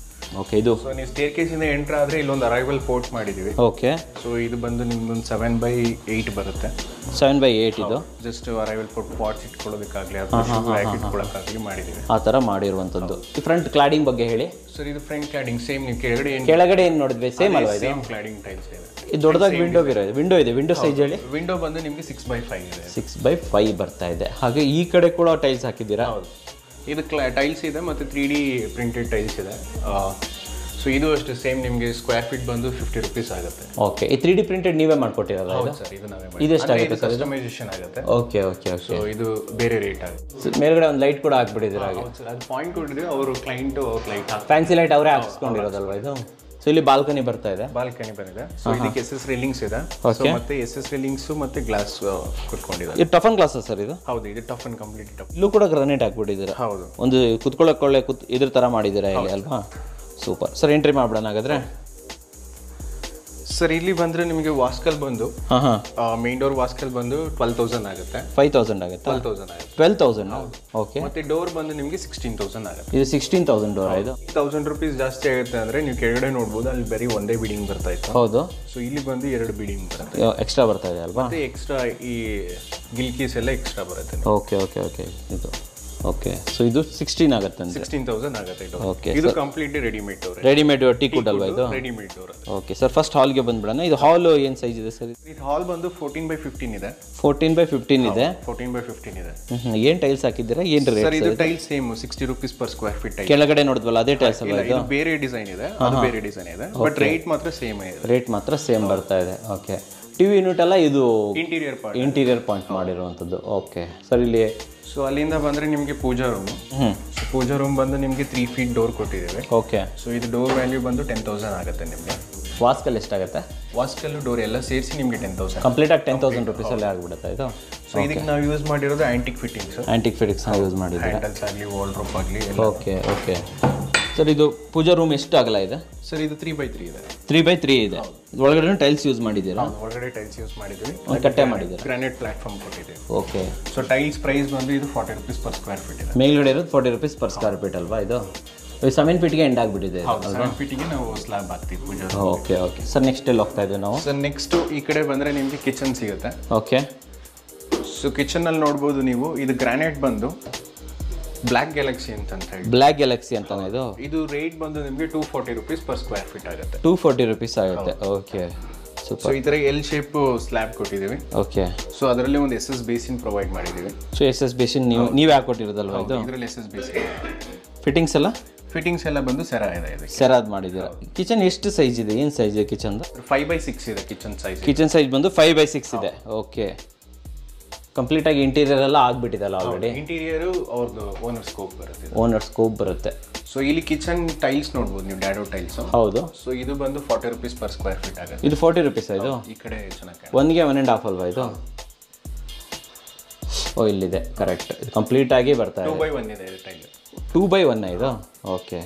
B: ಓಕೆ, ಇದು
C: ಸೊ ನೀವು ಸ್ಟೇರ್ ಕೇಸಿಂದ ಎಂಟರ್ ಆದರೆ ಇಲ್ಲೊಂದು ಅರೈವಲ್ ಪೋರ್ಟ್ ಮಾಡಿದ್ದೀವಿ.
B: ಓಕೆ,
C: ಸೊ ಇದು ಬಂದು ನಿಮ್ದೊಂದು 7/8 ಬರುತ್ತೆ.
B: 7/8 ಇದು
C: ಜಸ್ಟ್ ಅರೈವಲ್ ಪೋರ್ಟ್ ಪಾಟ್ಸ್ ಇಟ್ಕೊಳ್ಳೋದಕ್ಕಾಗಲಿ ಅಥವಾ ಇಟ್ಕೊಳ್ಳೋಕ್ಕಾಗಲಿ ಮಾಡಿದ್ದೀವಿ.
B: ಆ ಥರ ಮಾಡಿರುವಂಥದ್ದು. ಈ ಫ್ರಂಟ್ ಕ್ಲಾಡಿಂಗ್ ಬಗ್ಗೆ ಹೇಳಿ
C: ಸರ್. ಇದು ಫ್ರಂಟ್ ಕ್ಲಾಡಿಂಗ್ ಸೇಮ್. ನೀವು
B: ಕೆಳಗಡೆ ಏನು ನೋಡಿದ್ವಿ ಸೇಮ್ ಅಲ್ವಾ ಇದು?
C: ಸೇಮ್ ಕ್ಲಾಡಿಂಗ್ ಟೈಲ್ಸ್ ಇದೆ.
B: ಇದು ದೊಡ್ಡದಾಗಿ ವಿಂಡೋ ಇದೆ. ವಿಂಡೋ ಸೈಜ್ ಹೇಳಿ.
C: ವಿಂಡೋ ಬಂದು ನಿಮಗೆ 6/5 ಇದೆ.
B: 6/5 ಬರ್ತಾ ಇದೆ. ಹಾಗೆ ಈ ಕಡೆ ಕೂಡ ಟೈಲ್ಸ್ ಹಾಕಿದ್ದೀರಾ?
C: ಹೌದು, ಇದು ಟೈಲ್ಸ್ ಇದೆ ಮತ್ತು 3D ಪ್ರಿಂಟೆಡ್ ಟೈಲ್ಸ್ ಇದೆ. ಸೊ ಇದು ಅಷ್ಟು ಸೇಮ್. ನಿಮಗೆ ಸ್ಕ್ವೇರ್ ಫೀಟ್ ಬಂದು 50 ರೂಪೀಸ್ ಆಗುತ್ತೆ.
B: ಓಕೆ, ಈ 3D ಪ್ರಿಂಟೆಡ್ ನೀವೇ ಮಾಡ್ಕೊಟ್ಟಿರಲ್ಲ ಇದು?
C: ಸರ್, ಇದು ನಾವೇ
B: ಇದು ಎಷ್ಟಾಗುತ್ತೆ ಸರ್?
C: ಕಸ್ಟಮೈಸೇಷನ್ ಆಗುತ್ತೆ.
B: Okay okay okay.
C: ಸೊ ಇದು ಬೇರೆ ರೇಟ್ ಆಗುತ್ತೆ.
B: ಮೇಲ್ಗಡೆ ಒಂದು ಲೈಟ್ ಕೂಡ ಹಾಕ್ಬಿಟ್ಟಿದ್ದೀರಾ ಹಾಗೆ?
C: ಸರ್, ಅದು ಪಾಯಿಂಟ್ ಕೊಟ್ಟಿದ್ದೀವಿ. ಅವರು ಕ್ಲೈಂಟ್ ಅವ್ರ ಲೈಟ್
B: ಫ್ಯಾನ್ಸಿ ಲೈಟ್ ಅವರೇ ಹಾಕಿಸ್ಕೊಂಡಿರೋದಲ್ವಾ ಇದು? ಸೊ ಇಲ್ಲಿ ಬಾಲ್ಕನಿ ಬರ್ತಾ ಇದೆ.
C: ಬಾಲ್ಕನಿ ಬಂದಿದೆ. ಸೊ ಇದಕ್ಕೆ SS ರೈಲಿಂಗ್ಸ್ ಇದೆ. ಸೊ ಮತ್ತೆ SS ರೈಲಿಂಗ್ಸ್ ಮತ್ತೆ ಗ್ಲಾಸ್ ಕೊಟ್ಕೊಂಡಿದ್ದಾರೆ.
B: ಇದು ಟಫನ್ ಗ್ಲಾಸ್ ಸರ್ ಇದು?
C: ಹೌದು, ಇದು ಟಫ್ ಅಂಡ್ ಕಂಪ್ಲೀಟ್ ಟಫ್.
B: ಇಲ್ಲೂ ಕೂಡ ಗ್ರಾನೈಟ್ ಹಾಕ್ಬಿಟ್ಟಿದ್ದೀರಾ?
C: ಹೌದು.
B: ಒಂದು ಕುತ್ಕೊಳ್ಳೋಕೊಳ್ಳೆ ಇದ್ರ ಥರ ಮಾಡಿದ್ದೀರಾ ಇಲ್ಲಿ ಅಲ್ವಾ? Super sir. ಎಂಟ್ರಿ ಮಾಡ್ಬಿಡೋಣ ಹಾಗಾದ್ರೆ.
C: ಸರ್ ಇಲ್ಲಿ ಬಂದರೆ ನಿಮಗೆ ವಾಸ್ಕಲ್ ಬಂದು ಮೇನ್ ಡೋರ್ ವಾಸ್ಕಲ್ ಬಂದು 12,000 ಆಗುತ್ತೆ.
B: 5,000 ಆಗುತ್ತೆ?
C: 12,000 ಆಗುತ್ತೆ.
B: 12,000. ಓಕೆ.
C: ಮತ್ತೆ ಡೋರ್ ಬಂದು ನಿಮಗೆ 16,000 ಆಗುತ್ತೆ.
B: ಇದು 16,000 ಡೋರ್. ಇದು
C: 1,000 ರೂಪೀಸ್ ಜಾಸ್ತಿ ಆಗುತ್ತೆ ಅಂದರೆ ನೀವು ಕೆಳಗಡೆ ನೋಡ್ಬೋದು, ಅಲ್ಲಿ ಬರೀ ಒಂದೇ ಬಿಲ್ಡಿಂಗ್ ಬರ್ತಾ ಇತ್ತು.
B: ಹೌದು.
C: ಸೊ ಇಲ್ಲಿ ಬಂದು 2 ಬಿಲ್ಡಿಂಗ್ ಬರುತ್ತೆ.
B: ಎಕ್ಸ್ಟ್ರಾ ಬರ್ತಾ ಇದೆ ಅಲ್ವಾ?
C: ಮತ್ತೆ ಎಕ್ಸ್ಟ್ರಾ ಈ ಗಿಲ್ಕೀಸ್ ಎಲ್ಲ ಎಕ್ಸ್ಟ್ರಾ ಬರುತ್ತೆ.
B: Okay okay okay. ಇದು ಓಕೆ. ಸೊ ಇದು 16 ಆಗುತ್ತೆ ಅಂದ್ರೆ
C: 16,000 ಆಗುತ್ತೆ.
B: ಓಕೆ.
C: ಇದು completely readymade door.
B: Readymade teak wood ಅಲ್ವಾ ಇದು?
C: Readymade door.
B: Okay sir, first ಹಾಲ್ಗೆ ಬಂದ್ಬಿಡೋಣ. ಇದು ಹಾಲ್ ಏನು ಸೈಜ್ ಇದೆ ಸರ್?
C: ಇದು ಹಾಲ್ ಬಂದು 14/15 ಇದೆ.
B: 14/15 ಇದೆ.
C: 14/15 ಇದೆ.
B: ಏನು ಟೈಲ್ಸ್ ಹಾಕಿದ್ದೀರಾ? ಏನು ರೇಟ್
C: ಸರ್? ಇದು tiles same 60 rupees per square feet.
B: ಕೆಳಗಡೆ ನೋಡಿದ್ವಲ್ಲ ಅದೇ ಟೈಲ್ಸ್ ಅಲ್ವಾ ಇದು?
C: ಇದು ಬೇರೆ ಡಿಸೈನ್ ಇದೆ, ಅದು ಬೇರೆ ಡಿಸೈನ್ ಇದೆ, ಬಟ್ ರೇಟ್ ಮಾತ್ರ ಸೇಮ್ ಇದೆ.
B: ರೇಟ್ ಮಾತ್ರ ಸೇಮ್ ಬರ್ತಾ ಇದೆ. ಓಕೆ. ಟಿವಿ ಯೂನಿಟ್ ಎಲ್ಲ ಇದು
C: ಇಂಟೀರಿಯರ್
B: ಪಾಯಿಂಟ್ ಮಾಡಿರುವಂಥದ್ದು. Okay sir. ಇಲ್ಲಿ
C: ಸೊ ಅಲ್ಲಿಂದ ಬಂದರೆ ನಿಮಗೆ ಪೂಜಾ ರೂಮ್. ಪೂಜಾ ರೂಮ್ ಬಂದು ನಿಮಗೆ 3 ಫೀಟ್ ಡೋರ್ ಕೊಟ್ಟಿದ್ದೇವೆ.
B: ಓಕೆ.
C: ಸೊ ಇದು ಡೋರ್ ವ್ಯಾಲ್ಯೂ ಬಂದು 10,000 ಆಗುತ್ತೆ ನಿಮಗೆ.
B: ವಾಸ್ಕಲ್ ಎಷ್ಟಾಗುತ್ತೆ?
C: ವಾಸ್ಕಲ್ಲು ಡೋರ್ ಎಲ್ಲ ಸೇರಿಸಿ ನಿಮಗೆ 10,000
B: ಕಂಪ್ಲೀಟಾಗಿ 10,000 ರುಪೀಸಲ್ಲೇ ಆಗಿಬಿಡುತ್ತೆ ಇದು.
C: ಸೊ ಇದಕ್ಕೆ ನಾವು ಯೂಸ್ ಮಾಡಿರೋದು antique fittings.
B: Antique fittings use ಮಾಡಿದ್ದೀವಿ.
C: ಹ್ಯಾಂಡಲ್ಸ್ ಆಗಲಿ ವಾರ್ಡ್ರೋಬ್ ಆಗಲಿ.
B: Okay okay sir. ಇದು ಪೂಜಾ ರೂಮ್ ಎಷ್ಟು ಆಗಲ್ಲ ಇದೆ
C: ಸರ್? ಇದು 3/3 ಇದೆ.
B: 3/3 ಇದೆ. ಒಳಗಡೆ ಟೈಲ್ಸ್ ಯೂಸ್ ಮಾಡಿದ್ದೀರಾ?
C: ಒಳಗಡೆ ಟೈಲ್ಸ್ ಯೂಸ್ ಮಾಡಿದ್ವಿ.
B: ಕಟ್ಟೆ ಮಾಡಿದ್ದೀರಾ?
C: ಗ್ರಾನೈಟ್ ಪ್ಲಾಟ್ಫಾರ್ಮ್ ಕೊಟ್ಟಿದ್ದೀವಿ.
B: ಓಕೆ.
C: ಸೊ ಟೈಲ್ಸ್ ಪ್ರೈಸ್ ಬಂದು ಇದು 40 ರೂಪೀಸ್ ಪರ್ ಸ್ಕ್ವೇರ್ ಫೀಟ್ ಇದೆ.
B: ಮೇಲ್ಗಡೆ ಇರೋದು 40 ರೂಪೀಸ್ ಪರ್ ಸ್ಕ್ವೇರ್ ಫೀಟ್ ಅಲ್ವಾ ಇದು? 7 ಫೀಟ್ಗೆ ಎಂಡ್ ಆಗಿಬಿಟ್ಟಿದೆ.
C: 7 ಫೀಟಿಗೆ ನಾವು ಸ್ಲ್ಯಾಬ್ ಹಾಕ್ತೀವಿ pooja.
B: Okay okay sir. Next ಎಲ್ಲಿ ಹೋಗ್ತಾ ಇದ್ದೀವಿ ನಾವು?
C: ಸರ್ ನೆಕ್ಸ್ಟ್ ಈ ಕಡೆ ಬಂದರೆ ನಿಮಗೆ ಕಿಚನ್ ಸಿಗುತ್ತೆ.
B: ಓಕೆ.
C: ಸೊ ಕಿಚನಲ್ಲಿ ನೋಡ್ಬೋದು ನೀವು, ಇದು ಗ್ರಾನೈಟ್ ಬಂದು ಬ್ಲ್ಯಾಕ್ ಗ್ಯಾಲಕ್ಸಿ ಅಂತ ಹೇಳಿ.
B: ಬ್ಲ್ಯಾಕ್ ಗ್ಯಾಲಕ್ಸಿ ಅಂತಾನೆ ಇದು?
C: ಇದು ರೇಟ್ ಬಂದು ನಿಮಗೆ 240 ರೂಪೀಸ್ ಪರ್ ಸ್ಕ್ವೇರ್ ಫೀಟ್ ಆಗುತ್ತೆ.
B: 240 ರೂಪೀಸ್ ಆಗುತ್ತೆ. Okay super.
C: ಸೊ ಈ ಥರ ಎಲ್ ಶೇಪ್ ಸ್ಲ್ಯಾಬ್ ಕೊಟ್ಟಿದ್ದೀವಿ.
B: ಓಕೆ.
C: ಸೊ ಅದರಲ್ಲಿ ಒಂದು SS ಬೇಸಿನ್ ಪ್ರೊವೈಡ್ ಮಾಡಿದ್ದೀವಿ.
B: ಸೊ SS ಬೇಸಿನ್ ನೀವೇ ಹಾಕೊಟ್ಟಿರೋದಲ್ವಾ ಇದು?
C: ಇದರಲ್ಲಿ SS ಬೇಸಿನ್.
B: ಫಿಟ್ಟಿಂಗ್ಸ್ ಎಲ್ಲ?
C: ಫಿಟ್ಟಿಂಗ್ಸ್ ಎಲ್ಲ ಬಂದು ಸೆರಾ ಇದೆ.
B: ಸೆರಾದ್ ಮಾಡಿದ್ದೀರಾ. ಕಿಚನ್ ಎಷ್ಟು ಸೈಜ್ ಇದೆ? ಏನು ಸೈಜ್ ಇದೆ ಕಿಚನ್ದು?
C: 5/6 ಇದೆ ಕಿಚನ್ ಸೈಜ್.
B: ಕಿಚನ್ ಸೈಜ್ ಬಂದು 5/6 ಇದೆ. ಓಕೆ. ಕಂಪ್ಲೀಟಾಗಿ ಇಂಟೀರಿಯರ್ ಎಲ್ಲ ಆಗಿಬಿಟ್ಟಿದಲ್ಲ ಆಲ್ರೆಡಿ?
C: ಇಂಟೀರಿಯರು ಅವ್ರದ್ದು ಓನರ್ ಸ್ಕೋಪ್ ಬರುತ್ತೆ.
B: ಓನರ್ ಸ್ಕೋಪ್ ಬರುತ್ತೆ.
C: ಸೊ ಇಲ್ಲಿ ಕಿಚನ್ ಟೈಲ್ಸ್ ನೋಡ್ಬೋದು ನೀವು, ಡ್ಯಾಡೋ ಟೈಲ್ಸ್.
B: ಹೌದು.
C: ಸೊ ಇದು ಬಂದು 40 ರೂಪೀಸ್ ಪರ್ ಸ್ಕ್ವೇರ್ ಫೀಟ್ ಆಗುತ್ತೆ.
B: ಇದು 40 ರೂಪೀಸ್ ಇದು?
C: ಈ ಕಡೆ ಚೆನ್ನಾಗಿ
B: 1ಗೆ 1.5 ಅಲ್ವಾ ಇದು? ಓ ಇಲ್ಲಿದೆ ಕರೆಕ್ಟ್. ಕಂಪ್ಲೀಟಾಗಿ ಬರ್ತಾ ಇದೆ.
C: 2/1 ಇದೆ ಇದು ಟೈಲ್.
B: 2/1 ಇದು? ಓಕೆ.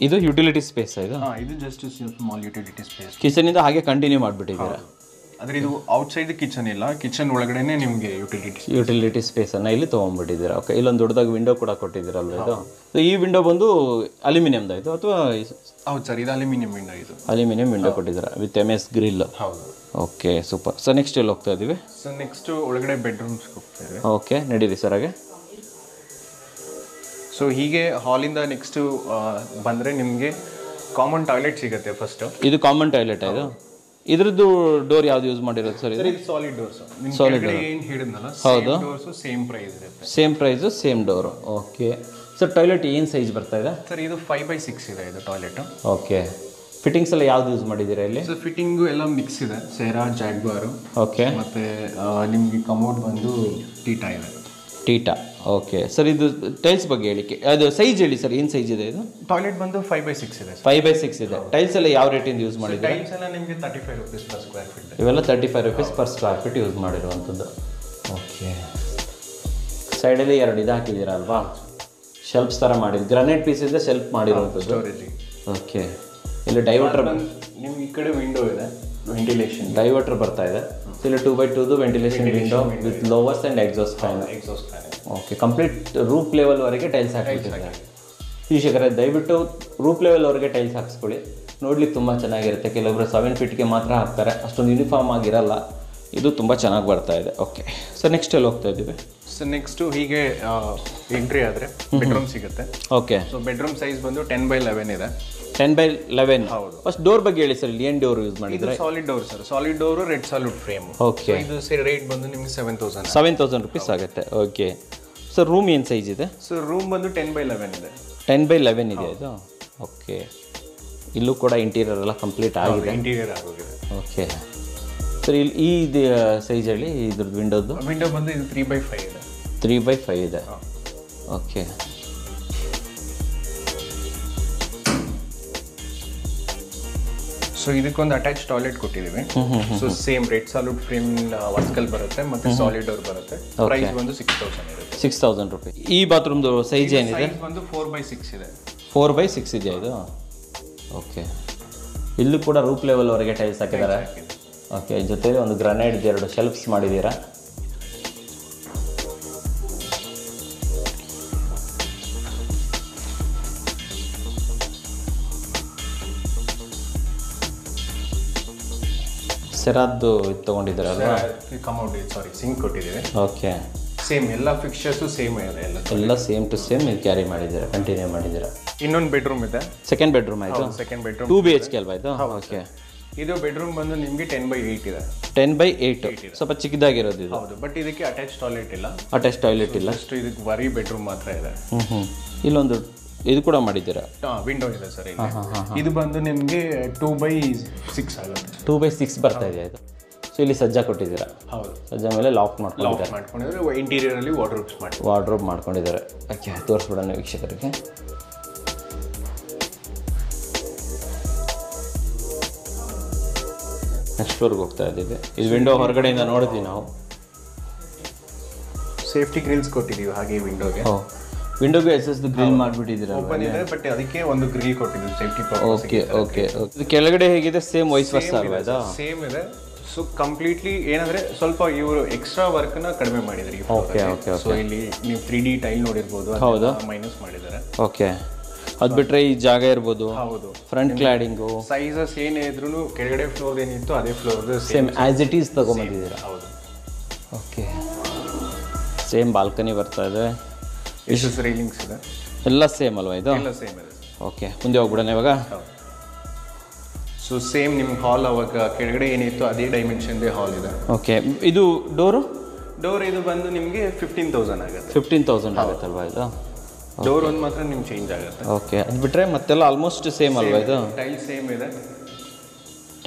B: ಇದು ಯುಟಿಲಿಟಿ ಸ್ಪೇಸ್ ಇದು?
C: ಇದು ಜಸ್ಟ್ ಸ್ಮಾಲ್ ಯುಟಿಲಿಟಿ ಸ್ಪೇಸ್.
B: ಕಿಚನಿಂದ ಹಾಗೆ ಕಂಟಿನ್ಯೂ ಮಾಡಿಬಿಟ್ಟಿದ್ದೀರಾ?
C: ಆದರೆ ಇದು ಔಟ್ಸೈಡ್ ಕಿಚನ್ ಇಲ್ಲ, ಕಿಚನ್ ಒಳಗಡೆನೆ ನಿಮಗೆ
B: ಯುಟಿಲಿಟಿ ಸ್ಪೇಸನ್ನು ಇಲ್ಲಿ ತೊಗೊಂಡ್ಬಿಟ್ಟಿದ್ದೀರಾ. ಓಕೆ. ಇಲ್ಲೊಂದು ದೊಡ್ಡದಾಗಿ ವಿಂಡೋ ಕೂಡ ಕೊಟ್ಟಿದ್ದೀರಲ್ವ ಇದು? ಸೊ ಈ ವಿಂಡೋ ಬಂದು ಅಲ್ಯೂಮಿನಿಯಮ್ದು ಇದು ಅಥವಾ?
C: ಹೌದು ಸರ್, ಇದು ಅಲ್ಯೂಮಿನಿಯಂ ವಿಂಡೋ. ಇದು
B: ಅಲ್ಯೂಮಿನಿಯಂ ವಿಂಡೋ ಕೊಟ್ಟಿದ್ದೀರಾ ವಿತ್ MS ಗ್ರಿಲ್.
C: ಹೌದು.
B: Okay super. ಸರ್ ನೆಕ್ಸ್ಟ್ ಎಲ್ಲಿ ಹೋಗ್ತಾ ಇದ್ದೀವಿ?
C: ಸರ್ ನೆಕ್ಸ್ಟ್ ಒಳಗಡೆ ಬೆಡ್ರೂಮ್ಸ್ ಹೋಗ್ತಾ ಇದ್ದೀವಿ.
B: ಓಕೆ ನಡೀರಿ ಸರ್ ಹಾಗೆ.
C: ಸೊ ಹೀಗೆ ಹಾಲಿಂದ ನೆಕ್ಸ್ಟು ಬಂದರೆ ನಿಮಗೆ ಕಾಮನ್ ಟಾಯ್ಲೆಟ್ ಸಿಗುತ್ತೆ ಫಸ್ಟು.
B: ಇದು ಕಾಮನ್ ಟಾಯ್ಲೆಟ್ ಇದು. ಇದ್ರದ್ದು ಡೋರ್ ಯಾವ್ದು ಯೂಸ್ ಮಾಡಿರೋದು ಸರ್?
C: ಇದು ಸಾಲಿಡ್ ಡೋರ್ಸ್. ಸಾಲಿಡ್ ಏನು ಹೇಳಿದ್ನಲ್ಲ,
B: ಹೌದು,
C: ಡೋರ್ಸು ಸೇಮ್ ಪ್ರೈಸ್ ಇರುತ್ತೆ.
B: Same price same door. Okay sir, toilet ಏನು ಸೈಜ್ ಬರ್ತಾ ಇದೆ
C: ಸರ್? ಇದು 5x6 ಇದೆ ಇದು ಟಾಯ್ಲೆಟ್.
B: ಓಕೆ, ಫಿಟ್ಟಿಂಗ್ಸ್ ಎಲ್ಲ ಯಾವ್ದು ಯೂಸ್ ಮಾಡಿದ್ದೀರಾ ಇಲ್ಲಿ?
C: ಸೊ ಫಿಟ್ಟಿಂಗು ಎಲ್ಲ ಮಿಕ್ಸ್ ಇದೆ, ಸೇರಾ, ಜಾಗ್ವಾರು.
B: ಓಕೆ,
C: ಮತ್ತು ನಿಮಗೆ ಕಮೋಡ್ ಬಂದು ಟೀಟಾ ಇದೆ.
B: ಟೀಟಾ. ಓಕೆ ಸರ್, ಇದು ಟೈಲ್ಸ್ ಬಗ್ಗೆ ಹೇಳಿ, ಅದು ಸೈಜ್ ಹೇಳಿ ಸರ್, ಏನು ಸೈಜ್ ಇದೆ ಇದು?
C: ಟಾಯ್ಲೆಟ್ ಬಂದು 5x6 ಇದೆ.
B: 5x6 ಇದೆ. ಟೈಲ್ಸ್ ಎಲ್ಲ ಯಾವ ರೇಟಿಂದ ಯೂಸ್ ಮಾಡಿದ್ದೀರಾ?
C: ಟೈಲ್ಸ್ ಎಲ್ಲ ನಿಮಗೆ 35 ರೂಪೀಸ್ ಪರ್ ಸ್ಕ್ವೇರ್ ಫೀಟ್.
B: ಇವೆಲ್ಲ 35 rupees per square feet use ಮಾಡಿರುವಂಥದ್ದು. ಓಕೆ, ಸೈಡಲ್ಲಿ 2 ಇದು ಹಾಕಿದ್ದೀರಾ ಅಲ್ವಾ, ಶೆಲ್ಫ್ಸ್ ಥರ ಮಾಡಿದ್ದು, ಗ್ರಾನೈಟ್ ಪೀಸಿಂದ ಶೆಲ್ಫ್ ಮಾಡಿರುವಂಥದ್ದು. ಓಕೆ, ಇಲ್ಲಿ ಡೈವರ್ಟರ್
C: ನಿಮ್ಗೆ ಈ ಕಡೆ ವಿಂಡೋ ಇದೆ, ವೆಂಟಿಲೇಷನ್
B: ಡೈವರ್ಟರ್ ಬರ್ತಾ ಇದೆ. ಇಲ್ಲಿ 2x2 ventilation window with louvers and exhaust fan. Okay, complete roof ಲೆವೆಲ್ವರೆಗೆ ಟೈಲ್ಸ್ ಹಾಕಿಬಿಟ್ಟಿದ್ದಾರೆ. ವೀಕ್ಷಕರೇ, ದಯವಿಟ್ಟು ರೂಫ್ ಲೆವೆಲ್ವರೆಗೆ ಟೈಲ್ಸ್ ಹಾಕಿಸ್ಕೊಳ್ಳಿ, ನೋಡ್ಲಿಕ್ಕೆ ತುಂಬ ಚೆನ್ನಾಗಿರುತ್ತೆ. ಕೆಲವೊಬ್ಬರು 7 ಫೀಟ್ಗೆ ಮಾತ್ರ ಹಾಕ್ತಾರೆ, ಅಷ್ಟೊಂದು ಯೂನಿಫಾರ್ಮ್ ಆಗಿರಲ್ಲ. ಇದು ತುಂಬ ಚೆನ್ನಾಗಿ ಬರ್ತಾ ಇದೆ. ಓಕೆ ಸರ್, ನೆಕ್ಸ್ಟ್ ಎಲ್ಲಿ ಹೋಗ್ತಾ ಇದ್ದೀವಿ?
C: ಸೊ ನೆಕ್ಸ್ಟು ಹೀಗೆ ಎಂಟ್ರಿ ಆದರೆ ಬೆಡ್ರೂಮ್ ಸಿಗುತ್ತೆ.
B: ಓಕೆ,
C: ಸೊ ಬೆಡ್ರೂಮ್ ಸೈಜ್ ಬಂದು 10x11 ಇದೆ.
B: 10x11.
C: ಹೌದು.
B: ಫಸ್ಟ್ ಡೋರ್ ಬಗ್ಗೆ ಹೇಳಿ ಸರ್, ಇಲ್ಲಿ ಏನು ಡೋರ್ ಯೂಸ್ ಮಾಡಿದ್ರೆ?
C: Solid door sir, solid door, red solid frame.
B: Okay,
C: ಇದು ರೇಟ್ ಬಂದು ನಿಮಗೆ
B: 7,000 ರೂಪೀಸ್ ಆಗುತ್ತೆ. ಓಕೆ ಸರ್, ರೂಮ್ ಏನು ಸೈಜ್ ಇದೆ?
C: ಸೊ ರೂಮ್ ಬಂದು 10x11 ಇದೆ.
B: 10x11 ಇದೆ ಇದು. ಓಕೆ, ಇಲ್ಲೂ ಕೂಡ ಇಂಟೀರಿಯರ್ ಎಲ್ಲ ಕಂಪ್ಲೀಟ್ ಆಗಿದೆ.
C: ಇಂಟೀರಿಯರ್ ಆಗೋಗಿದೆ.
B: ಓಕೆ ಸರ್, ಇಲ್ಲಿ ಈ ಸೈಜ್ ಹೇಳಿ ಇದ್ರದ್ದು ವಿಂಡೋದು?
C: ವಿಂಡೋ ಬಂದು ಇದು 3x5 ಇದೆ.
B: 3x5 ಇದೆ. ಓಕೆ,
C: ಸೊ ಇದಕ್ಕೊಂದು ಅಟ್ಯಾಚ್ ಟಾಯ್ಲೆಟ್ ಕೊಟ್ಟಿದ್ದೀವಿ. So same red solid frame ವರ್ಸ್ಕಲ್ ಬರುತ್ತೆ, ಮತ್ತೆ ಸಾಲಿಡ್ ಡೋರ್ ಬರುತ್ತೆ. ಪ್ರೈಸ್ ಬಂದು 6,000 ಇರುತ್ತೆ.
B: 6,000 ರೂಪಾಯಿ. ಈ ಬಾತ್ರೂಮ್ದು ಸೈಜ್ ಏನಿದೆ?
C: ಸೈಜ್ ಬಂದು 4x6 ಇದೆ.
B: 4x6 ಇದೆಯಾ ಇದು? ಓಕೆ, ಇಲ್ಲೂ ಕೂಡ ರೂಪ್ ಲೆವೆಲ್ವರೆಗೆ ಟೈಲ್ಸ್ ಹಾಕಿದ್ದಾರೆ. ಓಕೆ, ಜೊತೆಲಿ ಒಂದು ಗ್ರಾನೈಟ್ 2 ಶೆಲ್ಫ್ಸ್ ಮಾಡಿದ್ದೀರಾ. ಸೆರಾದ್ದು ಇದು ತೊಗೊಂಡಿದ್ದೀರಲ್ವಾ?
C: ಕಮೋಡ್, ಸಾರಿ, ಸಿಂಕ್ ಕೊಟ್ಟಿದ್ದೀವಿ.
B: ಓಕೆ,
C: ಸೇಮ್ ಎಲ್ಲ ಫಿಕ್ಚರ್ಸು ಸೇಮ್ ಇದೆ.
B: ಎಲ್ಲ ಸೇಮ್ ಟು ಸೇಮ್ ಇದು ಕ್ಯಾರಿ ಮಾಡಿದ್ದೀರಾ, ಕಂಟಿನ್ಯೂ ಮಾಡಿದ್ದೀರಾ.
C: ಇನ್ನೊಂದು ಬೆಡ್ರೂಮ್ ಇದೆ.
B: ಸೆಕೆಂಡ್ ಬೆಡ್ರೂಮ್ ಆಯಿತು.
C: ಸೆಕೆಂಡ್ ಬೆಡ್ರೂಮ್
B: 2 BHK ಅಲ್ವಾ ಇದು? ಓಕೆ,
C: ಇದು ಬೆಡ್ರೂಮ್ ಬಂದು ನಿಮಗೆ 10x8 ಇದೆ.
B: 10x8, ಸ್ವಲ್ಪ ಚಿಕ್ಕದಾಗಿರೋದು ಇದು.
C: ಹೌದು, ಬಟ್ ಇದಕ್ಕೆ ಅಟ್ಯಾಚ್ ಟಾಯ್ಲೆಟ್ ಇಲ್ಲ.
B: ಅಟ್ಯಾಚ್ ಟಾಯ್ಲೆಟ್ ಇಲ್ಲ.
C: ಅಷ್ಟು ಇದಕ್ಕೆ ಬರೀ ಬೆಡ್ರೂಮ್ ಮಾತ್ರ ಇದೆ.
B: ಇಲ್ಲೊಂದು ಇದು ಕೂಡ ಮಾಡಿದ್ದೀರಾ?
C: ವಿಂಡೋ ಇದೆ ಸರ್ ಇಲ್ಲಿ. ಇದು ಬಂದು ನಿಮಗೆ 2x6 ಆಗುತ್ತೆ.
B: 2x6 ಬರ್ತಾ ಇದೆ ಇದು. ಸೊ ಇಲ್ಲಿ ಸಜ್ಜಾ ಕೊಟ್ಟಿದ್ದೀರಾ?
C: ಹೌದು,
B: ಸಜ್ಜಾ ಮೇಲೆ ಲಾಕ್ ಮಾಡ್ಕೊಂಡಿದ್ದಾರೆ.
C: ಇಂಟೀರಿಯರ್ ಅಲ್ಲಿ
B: ವಾರ್ಡ್ರೋಬ್ ಮಾಡ್ಕೊಂಡಿದ್ದಾರೆ. ಓಕೆ, ತೋರಿಸ್ಬಿಡೋಣ ವೀಕ್ಷಕರಿಗೆ. ನೆಕ್ಸ್ಟ್ ಫ್ಲೋರ್ಗೆ ಹೋಗ್ತಾ ಇದ್ದೀವಿ. ಇದು ವಿಂಡೋ ಹೊರಗಡೆಯಿಂದ ನೋಡಿದ್ವಿ ನಾವು.
C: ಸೇಫ್ಟಿ ಗ್ರಿಲ್ಸ್ ಕೊಟ್ಟಿದ್ದೀವಿ ಹಾಗೆ ವಿಂಡೋಗೆ.
B: ವಿಂಡೋಗೆ ಗ್ರಿಲ್ ಮಾಡಿಬಿಟ್ಟಿದ್ದೀರಾ?
C: ಓಪನ್ ಇದೆ, ಬಟ್ ಅದಕ್ಕೆ ಒಂದು ಗ್ರಿಲ್ ಕೊಟ್ಟಿದ್ದೀವಿ ಸೇಫ್ಟಿ ಪರ್ಪಸ್.
B: Okay okay. ಇದು ಕೆಳಗಡೆ ಹೇಗಿದೆ? ಸೇಮ್ ವೈಸ್ ವರ್ಸಾ ಅಲ್ವಾ ಇದು?
C: ಸೇಮ್ ಇದೆ. ಸೊ ಕಂಪ್ಲೀಟ್ಲಿ ಏನಂದ್ರೆ ಸ್ವಲ್ಪ ಇವರು ಎಕ್ಸ್ಟ್ರಾ ವರ್ಕ್ನ ಕಡಿಮೆ ಮಾಡಿದ್ದಾರೆ.
B: Okay okay.
C: ಸೊ ಇಲ್ಲಿ ನೀವು 3D ಟೈಲ್ ನೋಡಿರ್ಬೋದು,
B: ಹೌದು,
C: ಮೈನಸ್ ಮಾಡಿದ್ದಾರೆ.
B: ಓಕೆ, ಅದು ಬಿಟ್ಟರೆ ಈ ಜಾಗ ಇರ್ಬೋದು.
C: ಹೌದು,
B: ಫ್ರಂಟ್ ಕ್ಲಾಡಿಂಗು
C: ಸೈಜಸ್ ಏನೇ ಇದ್ರೂ ಕೆಳಗಡೆ ಫ್ಲೋರ್ ಏನಿತ್ತು ಅದೇ floor
B: same as it is ತೊಗೊಂಬಂದಿದ್ದೀರಾ?
C: ಹೌದು.
B: ಓಕೆ, ಸೇಮ್ ಬಾಲ್ಕನಿ ಬರ್ತಾ ಇದೆ.
C: ಎಷ್ಟು ರೈಲಿಂಗ್ಸ್ ಇದೆ?
B: ಎಲ್ಲ ಸೇಮ್ ಅಲ್ವಾ ಇದು?
C: ಎಲ್ಲ ಸೇಮ್ ಇದೆ.
B: ಓಕೆ, ಮುಂದೆ ಹೋಗ್ಬಿಡೋಣ ಇವಾಗ.
C: ಸೊ ಸೇಮ್ ನಿಮ್ಮ ಹಾಲ್ ಅವಾಗ ಕೆಳಗಡೆ ಏನಿತ್ತು ಅದೇ ಡೈಮೆನ್ಷನ್ದೇ ಹಾಲ್ ಇದೆ.
B: ಓಕೆ, ಇದು ಡೋರು
C: ಇದು ಬಂದು ನಿಮಗೆ 15,000 ಆಗುತ್ತೆ.
B: 15,000 ಆಗುತ್ತಲ್ವಾ ಇದು?
C: ಡೋರ್ ಒಂದು ಮಾತ್ರ ನಿಮ್ಗೆ ಚೇಂಜ್ ಆಗುತ್ತೆ.
B: ಓಕೆ, ಅದು ಬಿಟ್ಟರೆ ಮತ್ತೆಲ್ಲ ಆಲ್ಮೋಸ್ಟ್ ಸೇಮ್ ಅಲ್ವಾ ಇದು?
C: ಟೈಲ್ ಸೇಮ್ ಇದೆ.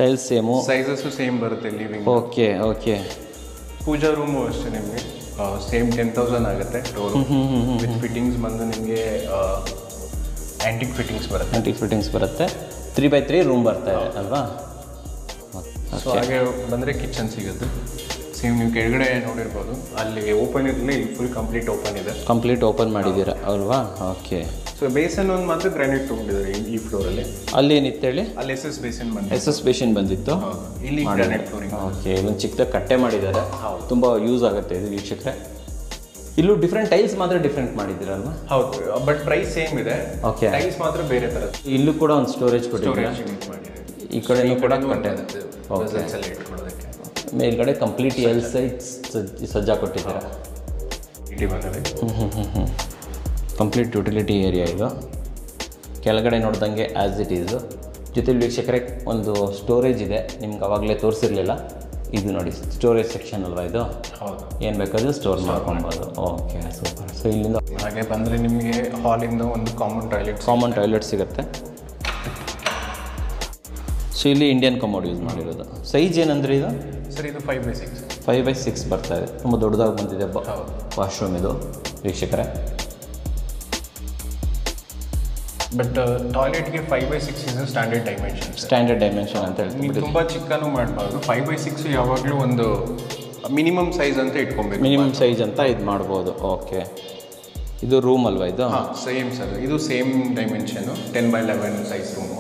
B: ಟೈಲ್ಸ್ ಸೇಮು,
C: ಸೈಜಸ್ಸು ಸೇಮ್ ಬರುತ್ತೆ living.
B: Okay okay.
C: Pooja room ಅಷ್ಟೇ ನಿಮಗೆ ಸೇಮ್ 10,000 ಆಗುತ್ತೆ ಡೋರು. ವಿತ್ ಫಿಟ್ಟಿಂಗ್ಸ್ ಬಂದು ನಿಮಗೆ ಆ್ಯಂಟಿಕ್ ಫಿಟ್ಟಿಂಗ್ಸ್ ಬರುತ್ತೆ.
B: 3x3 ರೂಮ್ ಬರ್ತಾ ಇದೆ ಅಲ್ವಾ?
C: ಸೊ ಹಾಗೆ ಬಂದರೆ ಕಿಚನ್ ಸಿಗುತ್ತೆ. ಸೇಮ್ ನೀವು ಕೆಳಗಡೆ ನೋಡಿರ್ಬೋದು, ಅಲ್ಲಿ ಓಪನ್ ಇರಲಿ, ಫುಲ್ ಕಂಪ್ಲೀಟ್ ಓಪನ್
B: ಮಾಡಿದ್ದೀರಾ ಅಲ್ವಾ? ಓಕೆ.
C: ಸೊ ಬೇಸನ್ ಒಂದು ಮಾತ್ರ ಗ್ರಾನೈಟ್ ತೊಗೊಂಡಿದ್ದಾರೆ ಈ ಫ್ಲೋರಲ್ಲಿ.
B: ಅಲ್ಲಿ ಏನಿತ್ತು ಹೇಳಿ?
C: ಅಲ್ಲಿ SS
B: ಬೇಸಿನ್ ಬಂದಿತ್ತು.
C: ಇಲ್ಲಿ ಗ್ರಾನೈಟ್ ಫ್ಲೋರಿಂಗ್.
B: ಓಕೆ, ಒಂದು ಚಿಕ್ಕದಾಗಿ ಕಟ್ಟೆ ಮಾಡಿದ್ದಾರೆ. ತುಂಬ ಯೂಸ್ ಆಗುತ್ತೆ ಇದು ವೀಕ್ಷಕರೇ. ಇಲ್ಲೂ ಡಿಫ್ರೆಂಟ್ ಟೈಲ್ಸ್ ಮಾತ್ರ ಡಿಫ್ರೆಂಟ್ ಮಾಡಿದ್ದೀರಲ್ವಾ?
C: ಹೌದು, ಬಟ್ ಪ್ರೈಸ್ ಸೇಮ್ ಇದೆ.
B: ಓಕೆ,
C: ಟೈಲ್ಸ್ ಮಾತ್ರ ಬೇರೆ ಥರ.
B: ಇಲ್ಲೂ ಕೂಡ ಒಂದು ಸ್ಟೋರೇಜ್ ಕೊಟ್ಟಿದ್ದೀರಾ? ಈ ಕಡೆನೂ ಕೂಡ ಕಟ್ಟೆ. ಓಕೆ, ಮೇಲ್ಗಡೆ ಕಂಪ್ಲೀಟ್ ಎಲ್ ಸೈಡ್ ಸಜ್ಜಾ ಕೊಟ್ಟಿದ್ದೀರಾ? ಕಂಪ್ಲೀಟ್ ಯುಟಿಲಿಟಿ ಏರಿಯಾ ಇದು. ಕೆಳಗಡೆ ನೋಡ್ದಂಗೆ ಆ್ಯಸ್ ಇಟ್ ಈಸು. ಜೊತೆಲಿ ವೀಕ್ಷಕರೇ ಒಂದು ಸ್ಟೋರೇಜ್ ಇದೆ, ನಿಮ್ಗೆ ಆವಾಗಲೇ ತೋರಿಸಿರಲಿಲ್ಲ. ಇದು ನೋಡಿ ಸ್ಟೋರೇಜ್ ಸೆಕ್ಷನ್ ಅಲ್ವಾ ಇದು?
C: ಹೌದು.
B: ಏನು ಬೇಕಾದರೂ ಸ್ಟೋರ್ ಮಾಡ್ಕೊಬೋದು. Okay, super. ಸೊ ಇಲ್ಲಿಂದ
C: ಹಾಗೆ ಬಂದರೆ ನಿಮಗೆ ಹಾಲಿಂದ ಒಂದು ಕಾಮನ್
B: ಟಾಯ್ಲೆಟ್ ಸಿಗುತ್ತೆ. ಸೊ ಇಲ್ಲಿ ಇಂಡಿಯನ್ ಕಮೋಡ್ ಯೂಸ್ ಮಾಡಿರೋದು. ಸೈಜ್ ಏನಂದರೆ ಇದು?
C: ಸರ್ ಇದು 5x6.
B: 5x6 ಬರ್ತಾ ಇದೆ. ತುಂಬ ದೊಡ್ಡದಾಗಿ ಬಂದಿದೆ ವಾಶ್ರೂಮ್ ಇದು ವೀಕ್ಷಕರೇ.
C: ಬಟ್ ಟಾಯ್ಲೆಟ್ಗೆ 5x6 ಇಸ್ ಸ್ಟ್ಯಾಂಡರ್ಡ್ ಡೈಮೆನ್ಷನ್
B: ಅಂತ ಹೇಳ್ತೀನಿ.
C: ನೀವು ತುಂಬ ಚಿಕ್ಕನೂ ಮಾಡಬಾರ್ದು. 5x6 ಯಾವಾಗಲೂ ಒಂದು ಮಿನಿಮಮ್ ಸೈಜ್ ಅಂತ ಇಟ್ಕೊಬೇಕು.
B: ಮಿನಿಮಮ್ ಸೈಜ್ ಅಂತ ಇದು ಮಾಡ್ಬೋದು. ಓಕೆ, ಇದು ರೂಮ್ ಅಲ್ವಾ ಇದು?
C: ಹಾಂ, ಸೇಮ್ ಸರ್. ಇದು same dimension 10x11 size room.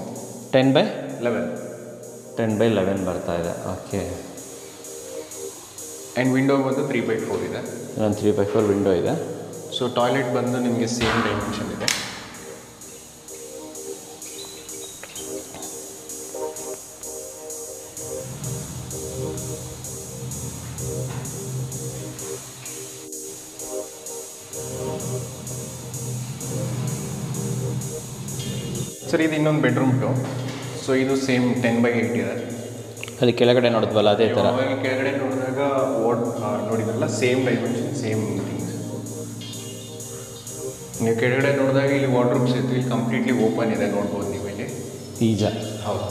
B: 10x11 ಬರ್ತಾ ಇದೆ. ಓಕೆ.
C: ಆ್ಯಂಡ್ ವಿಂಡೋ ಬಂದು 3x4 ಇದೆ.
B: ಇನ್ನೊಂದು 3x4 ವಿಂಡೋ ಇದೆ.
C: ಸೊ ಟಾಯ್ಲೆಟ್ ಬಂದು ನಿಮಗೆ ಸೇಮ್ ಡೈಮೆನ್ಷನ್ ಇದೆ. ಸರ್ ಇದು ಇನ್ನೊಂದು ಬೆಡ್ರೂಮ್ ಟು. ಸೊ ಇದು ಸೇಮ್ 10x8 ಇದೆ.
B: ಅಲ್ಲಿ ಕೆಳಗಡೆ ನೋಡಿದ್ವಲ್ಲ ಅದೇ ಥರ.
C: ಕೆಳಗಡೆ ನೋಡಿದಾಗ ನೋಡಿದ್ರಲ್ಲ ಸೇಮ್ ಡೈಮೆನ್ಷನ್, ಸೇಮ್ ಥಿಂಗ್ಸ್. ನೀವು ಕೆಳಗಡೆ ನೋಡಿದಾಗ ಇಲ್ಲಿ ವಾರ್ಡ್ರೋಬ್ಸ್ ಇತ್ತು, ಇಲ್ಲಿ ಕಂಪ್ಲೀಟ್ಲಿ ಓಪನ್ ಇದೆ, ನೋಡ್ಬೋದು ನೀವು ಇಲ್ಲಿ.
B: ಈಜ.
C: ಹೌದು,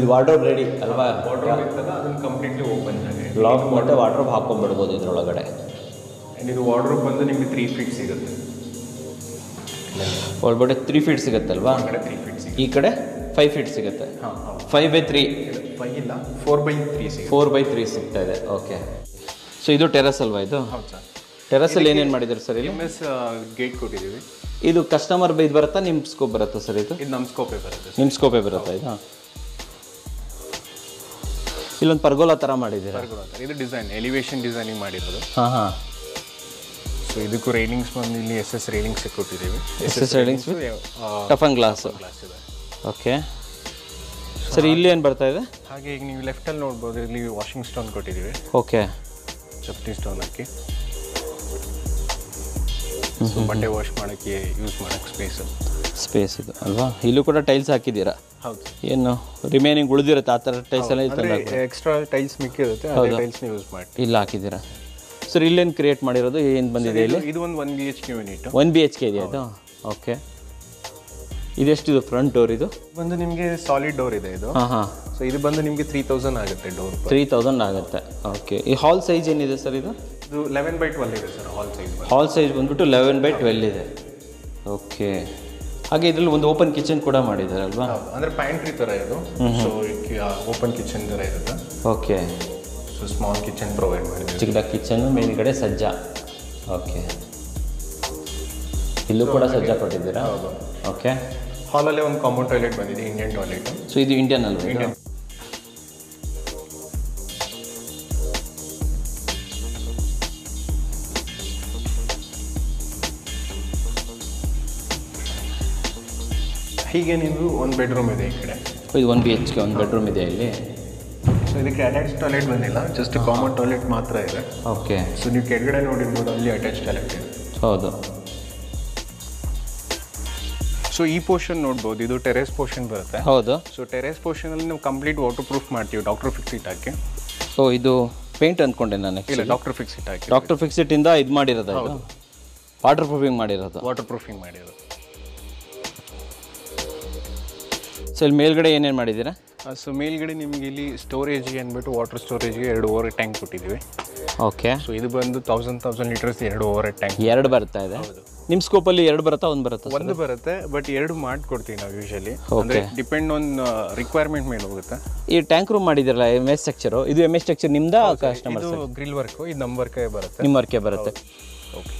B: ಇದು ವಾರ್ಡ್ರೋಬ್ ರೆಡಿ ಅಲ್ವಾ?
C: ವಾರ್ಡ್ರೋಬ್ ಇರ್ತಲ್ಲ, ಅದನ್ನು ಕಂಪ್ಲೀಟ್ಲಿ ಓಪನ್ ಇದೆ.
B: ಲಾಕ್ ಮತ್ತು ವಾರ್ಡ್ರೋಬ್ ಹಾಕೊಂಡ್ಬಿಡ್ಬೋದು ಇದರೊಳಗಡೆ.
C: ಆ್ಯಂಡ್ ಇದು ವಾರ್ಡ್ರೋಬ್ ಬಂದು ನಿಮಗೆ 3 ಫೀಟ್ ಸಿಗುತ್ತೆ.
B: ಒಳಗಡೆ 3 ಫೀಟ್ ಸಿಗುತ್ತಲ್ವಾ?
C: 3 ಫೀಟ್ ಸಿಗುತ್ತೆ.
B: ಈ ಕಡೆ 5 ಫೀಟ್ ಸಿಗುತ್ತೆ. 5x3
C: ಇಲ್ಲ 4x3 ಸಿಗುತ್ತೆ.
B: 4x3 ಸಿಗ್ತಾ ಇದೆ. ಓಕೆ. ಸೊ ಇದು ಟೆರಸ್ ಅಲ್ವಾ ಇದು?
C: ಹೌದು ಸರ್.
B: ಟೆರಸಲ್ಲಿ ಏನೇನು ಮಾಡಿದ್ದಾರೆ ಸರ್ ಇಲ್ಲಿ?
C: ಗೇಟ್ ಕೊಟ್ಟಿದ್ದೀವಿ.
B: ಇದು ಕಸ್ಟಮರ್ ಇದು ಬರುತ್ತಾ, ನಿಮ್ಮ ಸ್ಕೋಪ್ ಬರುತ್ತಾ ಸರ್? ಇದು
C: ನಮ್ಮ ಸ್ಕೋಪೇ ಬರುತ್ತೆ.
B: ನಿಮ್ಮ ಸ್ಕೋಪೇ ಬರುತ್ತಾ ಇದು? ಇಲ್ಲೊಂದು ಪರ್ಗೋಲಾ ಥರ ಮಾಡಿದ್ದೀರಾ?
C: ಇದು ಡಿಸೈನ್ ಎಲಿವೇಶನ್ ಡಿಸೈನಿಂಗ್ ಮಾಡಿರೋದು.
B: ಹಾಂ.
C: ಸೊ ಇದಕ್ಕೂ ರೈಲಿಂಗ್ಸ್ ಬಂದು ಇಲ್ಲಿ SS ರೈಲಿಂಗ್ಸ್ ಕೊಟ್ಟಿದ್ದೀವಿ.
B: SS railings tough and glass
C: ಇದೆ.
B: Okay sir. ಇಲ್ಲಿ ಏನು ಬರ್ತಾ ಇದೆ?
C: ಹಾಗೆ ಈಗ ನೀವು ಲೆಫ್ಟಲ್ಲಿ ನೋಡ್ಬೋದು, ಇಲ್ಲಿ ವಾಷಿಂಗ್ ಸ್ಟೋನ್ ಕೊಟ್ಟಿದ್ದೀವಿ.
B: ಓಕೆ.
C: ಚಪ್ಟಿ ಸ್ಟೋನ್ ಹಾಕಿ ಬಟ್ಟೆ ವಾಶ್ ಮಾಡೋಕ್ಕೆ ಯೂಸ್ ಮಾಡೋಕ್ಕೆ ಸ್ಪೇಸ್
B: ಇದು ಅಲ್ವಾ? ಇಲ್ಲೂ ಕೂಡ ಟೈಲ್ಸ್ ಹಾಕಿದ್ದೀರಾ?
C: ಹೌದು.
B: ಏನು ರಿಮೈನಿಂಗ್ ಉಳಿದಿರುತ್ತೆ ಆ ಥರ ಟೈಲ್ಸ್ ಎಲ್ಲ
C: ಎಕ್ಸ್ಟ್ರಾ ಟೈಲ್ಸ್ ಮಿಕ್ಕಿರುತ್ತೆ, ಅದೇ ಟೈಲ್ಸ್ನ ಯೂಸ್ ಮಾಡಿ
B: ಇಲ್ಲಿ ಹಾಕಿದ್ದೀರಾ ಸರ್. ಇಲ್ಲೇನು ಕ್ರಿಯೇಟ್ ಮಾಡಿರೋದು, ಏನು ಬಂದಿದೆ ಇಲ್ಲಿ?
C: ಇದು ಒಂದು 1 BHK ಯೂನಿಟ್.
B: 1 BHK ಇದೆಯಾ ಇದು? ಓಕೆ. ಇದೆಷ್ಟಿದು ಫ್ರಂಟ್ ಡೋರ್? ಇದು
C: ಬಂದು ನಿಮಗೆ ಸಾಲಿಡ್ ಡೋರ್ ಇದೆ ಇದು.
B: ಹಾಂ.
C: ಸೊ ಇದು ಬಂದು ನಿಮಗೆ 3000 ಆಗುತ್ತೆ ಡೋರ್.
B: 3000 ಆಗುತ್ತೆ. ಓಕೆ. ಈ ಹಾಲ್ ಸೈಜ್ ಏನಿದೆ ಸರ್ ಇದು?
C: ಇದು 11x12 ಇದೆ ಸರ್ ಹಾಲ್ ಸೈಜ್.
B: ಹಾಲ್ ಸೈಜ್ ಬಂದ್ಬಿಟ್ಟು 11x12 ಇದೆ. ಓಕೆ. ಹಾಗೆ ಇದರಲ್ಲಿ ಒಂದು ಓಪನ್ ಕಿಚನ್ ಕೂಡ ಮಾಡಿದ್ದಾರೆ ಅಲ್ವಾ?
C: ಅಂದರೆ ಪ್ಯಾಂಟ್ರಿ ಥರ ಇದು. ಸೊ ಓಪನ್ ಕಿಚನ್ ಥರ ಇರುತ್ತೆ.
B: Okay.
C: So small kitchen provide ಮಾಡಿದ್ದೀವಿ.
B: ಚಿಕ್ಕದ ಕಿಚನ್, ಮೇಲ್ಗಡೆ ಸಜ್ಜಾ. ಓಕೆ. ಇಲ್ಲೂ ಕೂಡ ಸಜ್ಜಾ ಕೊಟ್ಟಿದ್ದೀರಾ?
C: ಹೌದು.
B: ಓಕೆ.
C: ಹಾಲಲ್ಲೇ ಒಂದು ಕಾಮನ್ ಟಾಯ್ಲೆಟ್ ಬಂದಿದೆ, ಇಂಡಿಯನ್ ಟಾಯ್ಲೆಟ್.
B: ಸೊ ಇದು ಇಂಡಿಯನ್ ಅಲ್ವಾ?
C: ಇಂಡಿಯನ್. ಹೀಗೆ ನೀವು ಒಂದು ಬೆಡ್ರೂಮ್ ಇದೆ ಈ ಕಡೆ.
B: ಇದು 1 BHK ಒಂದು ಬೆಡ್ರೂಮ್ ಇದೆ ಇಲ್ಲಿ.
C: ಸೊ ಇದಕ್ಕೆ ಅಟ್ಯಾಚ್ ಟಾಯ್ಲೆಟ್ ಬಂದಿಲ್ಲ, ಜಸ್ಟ್ ಕಾಮನ್ ಟಾಯ್ಲೆಟ್ ಮಾತ್ರ ಇದೆ.
B: ಓಕೆ.
C: ಸೊ ನೀವು ಕೆಳಗಡೆ ನೋಡಿರ್ಬೋದು, ಅಲ್ಲಿ ಅಟ್ಯಾಚ್ ಟಾಯ್ಲೆಟ್ ಇದೆ.
B: ಹೌದು.
C: ಸೊ ಈ ಪೋರ್ಷನ್ ನೋಡ್ಬೋದು, ಇದು ಟೆರೇಸ್ ಪೋರ್ಷನ್ ಬರುತ್ತೆ.
B: ಹೌದು.
C: ಸೊ ಟೆರೇಸ್ ಪೋರ್ಷನಲ್ಲಿ ನಾವು ಕಂಪ್ಲೀಟ್ ವಾಟರ್ ಪ್ರೂಫ್ ಮಾಡ್ತೀವಿ, ಡಾಕ್ಟರ್ ಫಿಕ್ಸಿಟ್ ಹಾಕಿ.
B: ಸೊ ಇದು ಪೇಂಟ್ ಅಂದ್ಕೊಂಡೆ ನಾನು.
C: ಇಲ್ಲ, ಡಾಕ್ಟರ್ ಫಿಕ್ಸಿಟ್ ಹಾಕಿ.
B: ಡಾಕ್ಟರ್ ಫಿಕ್ಸಿಟಿಂದ ಇದು ಮಾಡಿರೋದು, ವಾಟರ್ ಪ್ರೂಫಿಂಗ್ ಮಾಡಿರೋದು.
C: ವಾಟರ್ ಪ್ರೂಫಿಂಗ್ ಮಾಡಿರೋದು.
B: ಸೊ ಇಲ್ಲಿ ಮೇಲ್ಗಡೆ ಏನೇನು ಮಾಡಿದ್ದೀರಾ?
C: ಸೊ ಮೇಲ್ಗಡೆ ನಿಮಗೆ ಇಲ್ಲಿ ಸ್ಟೋರೇಜ್ಗೆ ಅಂದ್ಬಿಟ್ಟು ವಾಟರ್ ಸ್ಟೋರೇಜ್ಗೆ 2 ಓವರ್ ಟ್ಯಾಂಕ್ ಕೊಟ್ಟಿದ್ದೀವಿ.
B: ಓಕೆ.
C: ಸೊ ಇದು ಬಂದು 1000 ಲೀಟರ್ಸ್ 2 ಓವರ್ ಟ್ಯಾಂಕ್.
B: 2 ಬರ್ತಾ ಇದೆ. ನಿಮ್ಮ ಸ್ಕೋಪಲ್ಲಿ 2 ಬರುತ್ತಾ, 1 ಬರುತ್ತಾ?
C: 1 ಬರುತ್ತೆ, ಬಟ್ 2 ಮಾಡ್ಕೊಡ್ತೀವಿ ನಾವು ಯೂಶಲಿ. ಅಂದರೆ ಡಿಪೆಂಡ್ ಆನ್ ರಿಕ್ವೈರ್ಮೆಂಟ್ ಮೇಲೆ ಹೋಗುತ್ತೆ.
B: ಈ ಟ್ಯಾಂಕ್ ರೂಮ್ ಮಾಡಿದಿರಲ್ಲ MS ಸ್ಟ್ರಕ್ಚರು, ಇದು MS ಸ್ಟ್ರಕ್ಚರ್ ನಿಮ್ದಾ ಕಸ್ಟಮರ್?
C: ಇದು ಗ್ರಿಲ್ ವರ್ಕು, ಇದು ನಮ್ಮ ವರ್ಕೇ ಬರುತ್ತೆ.
B: ನಿಮ್ಮ ವರ್ಕೇ ಬರುತ್ತೆ.
C: ಓಕೆ.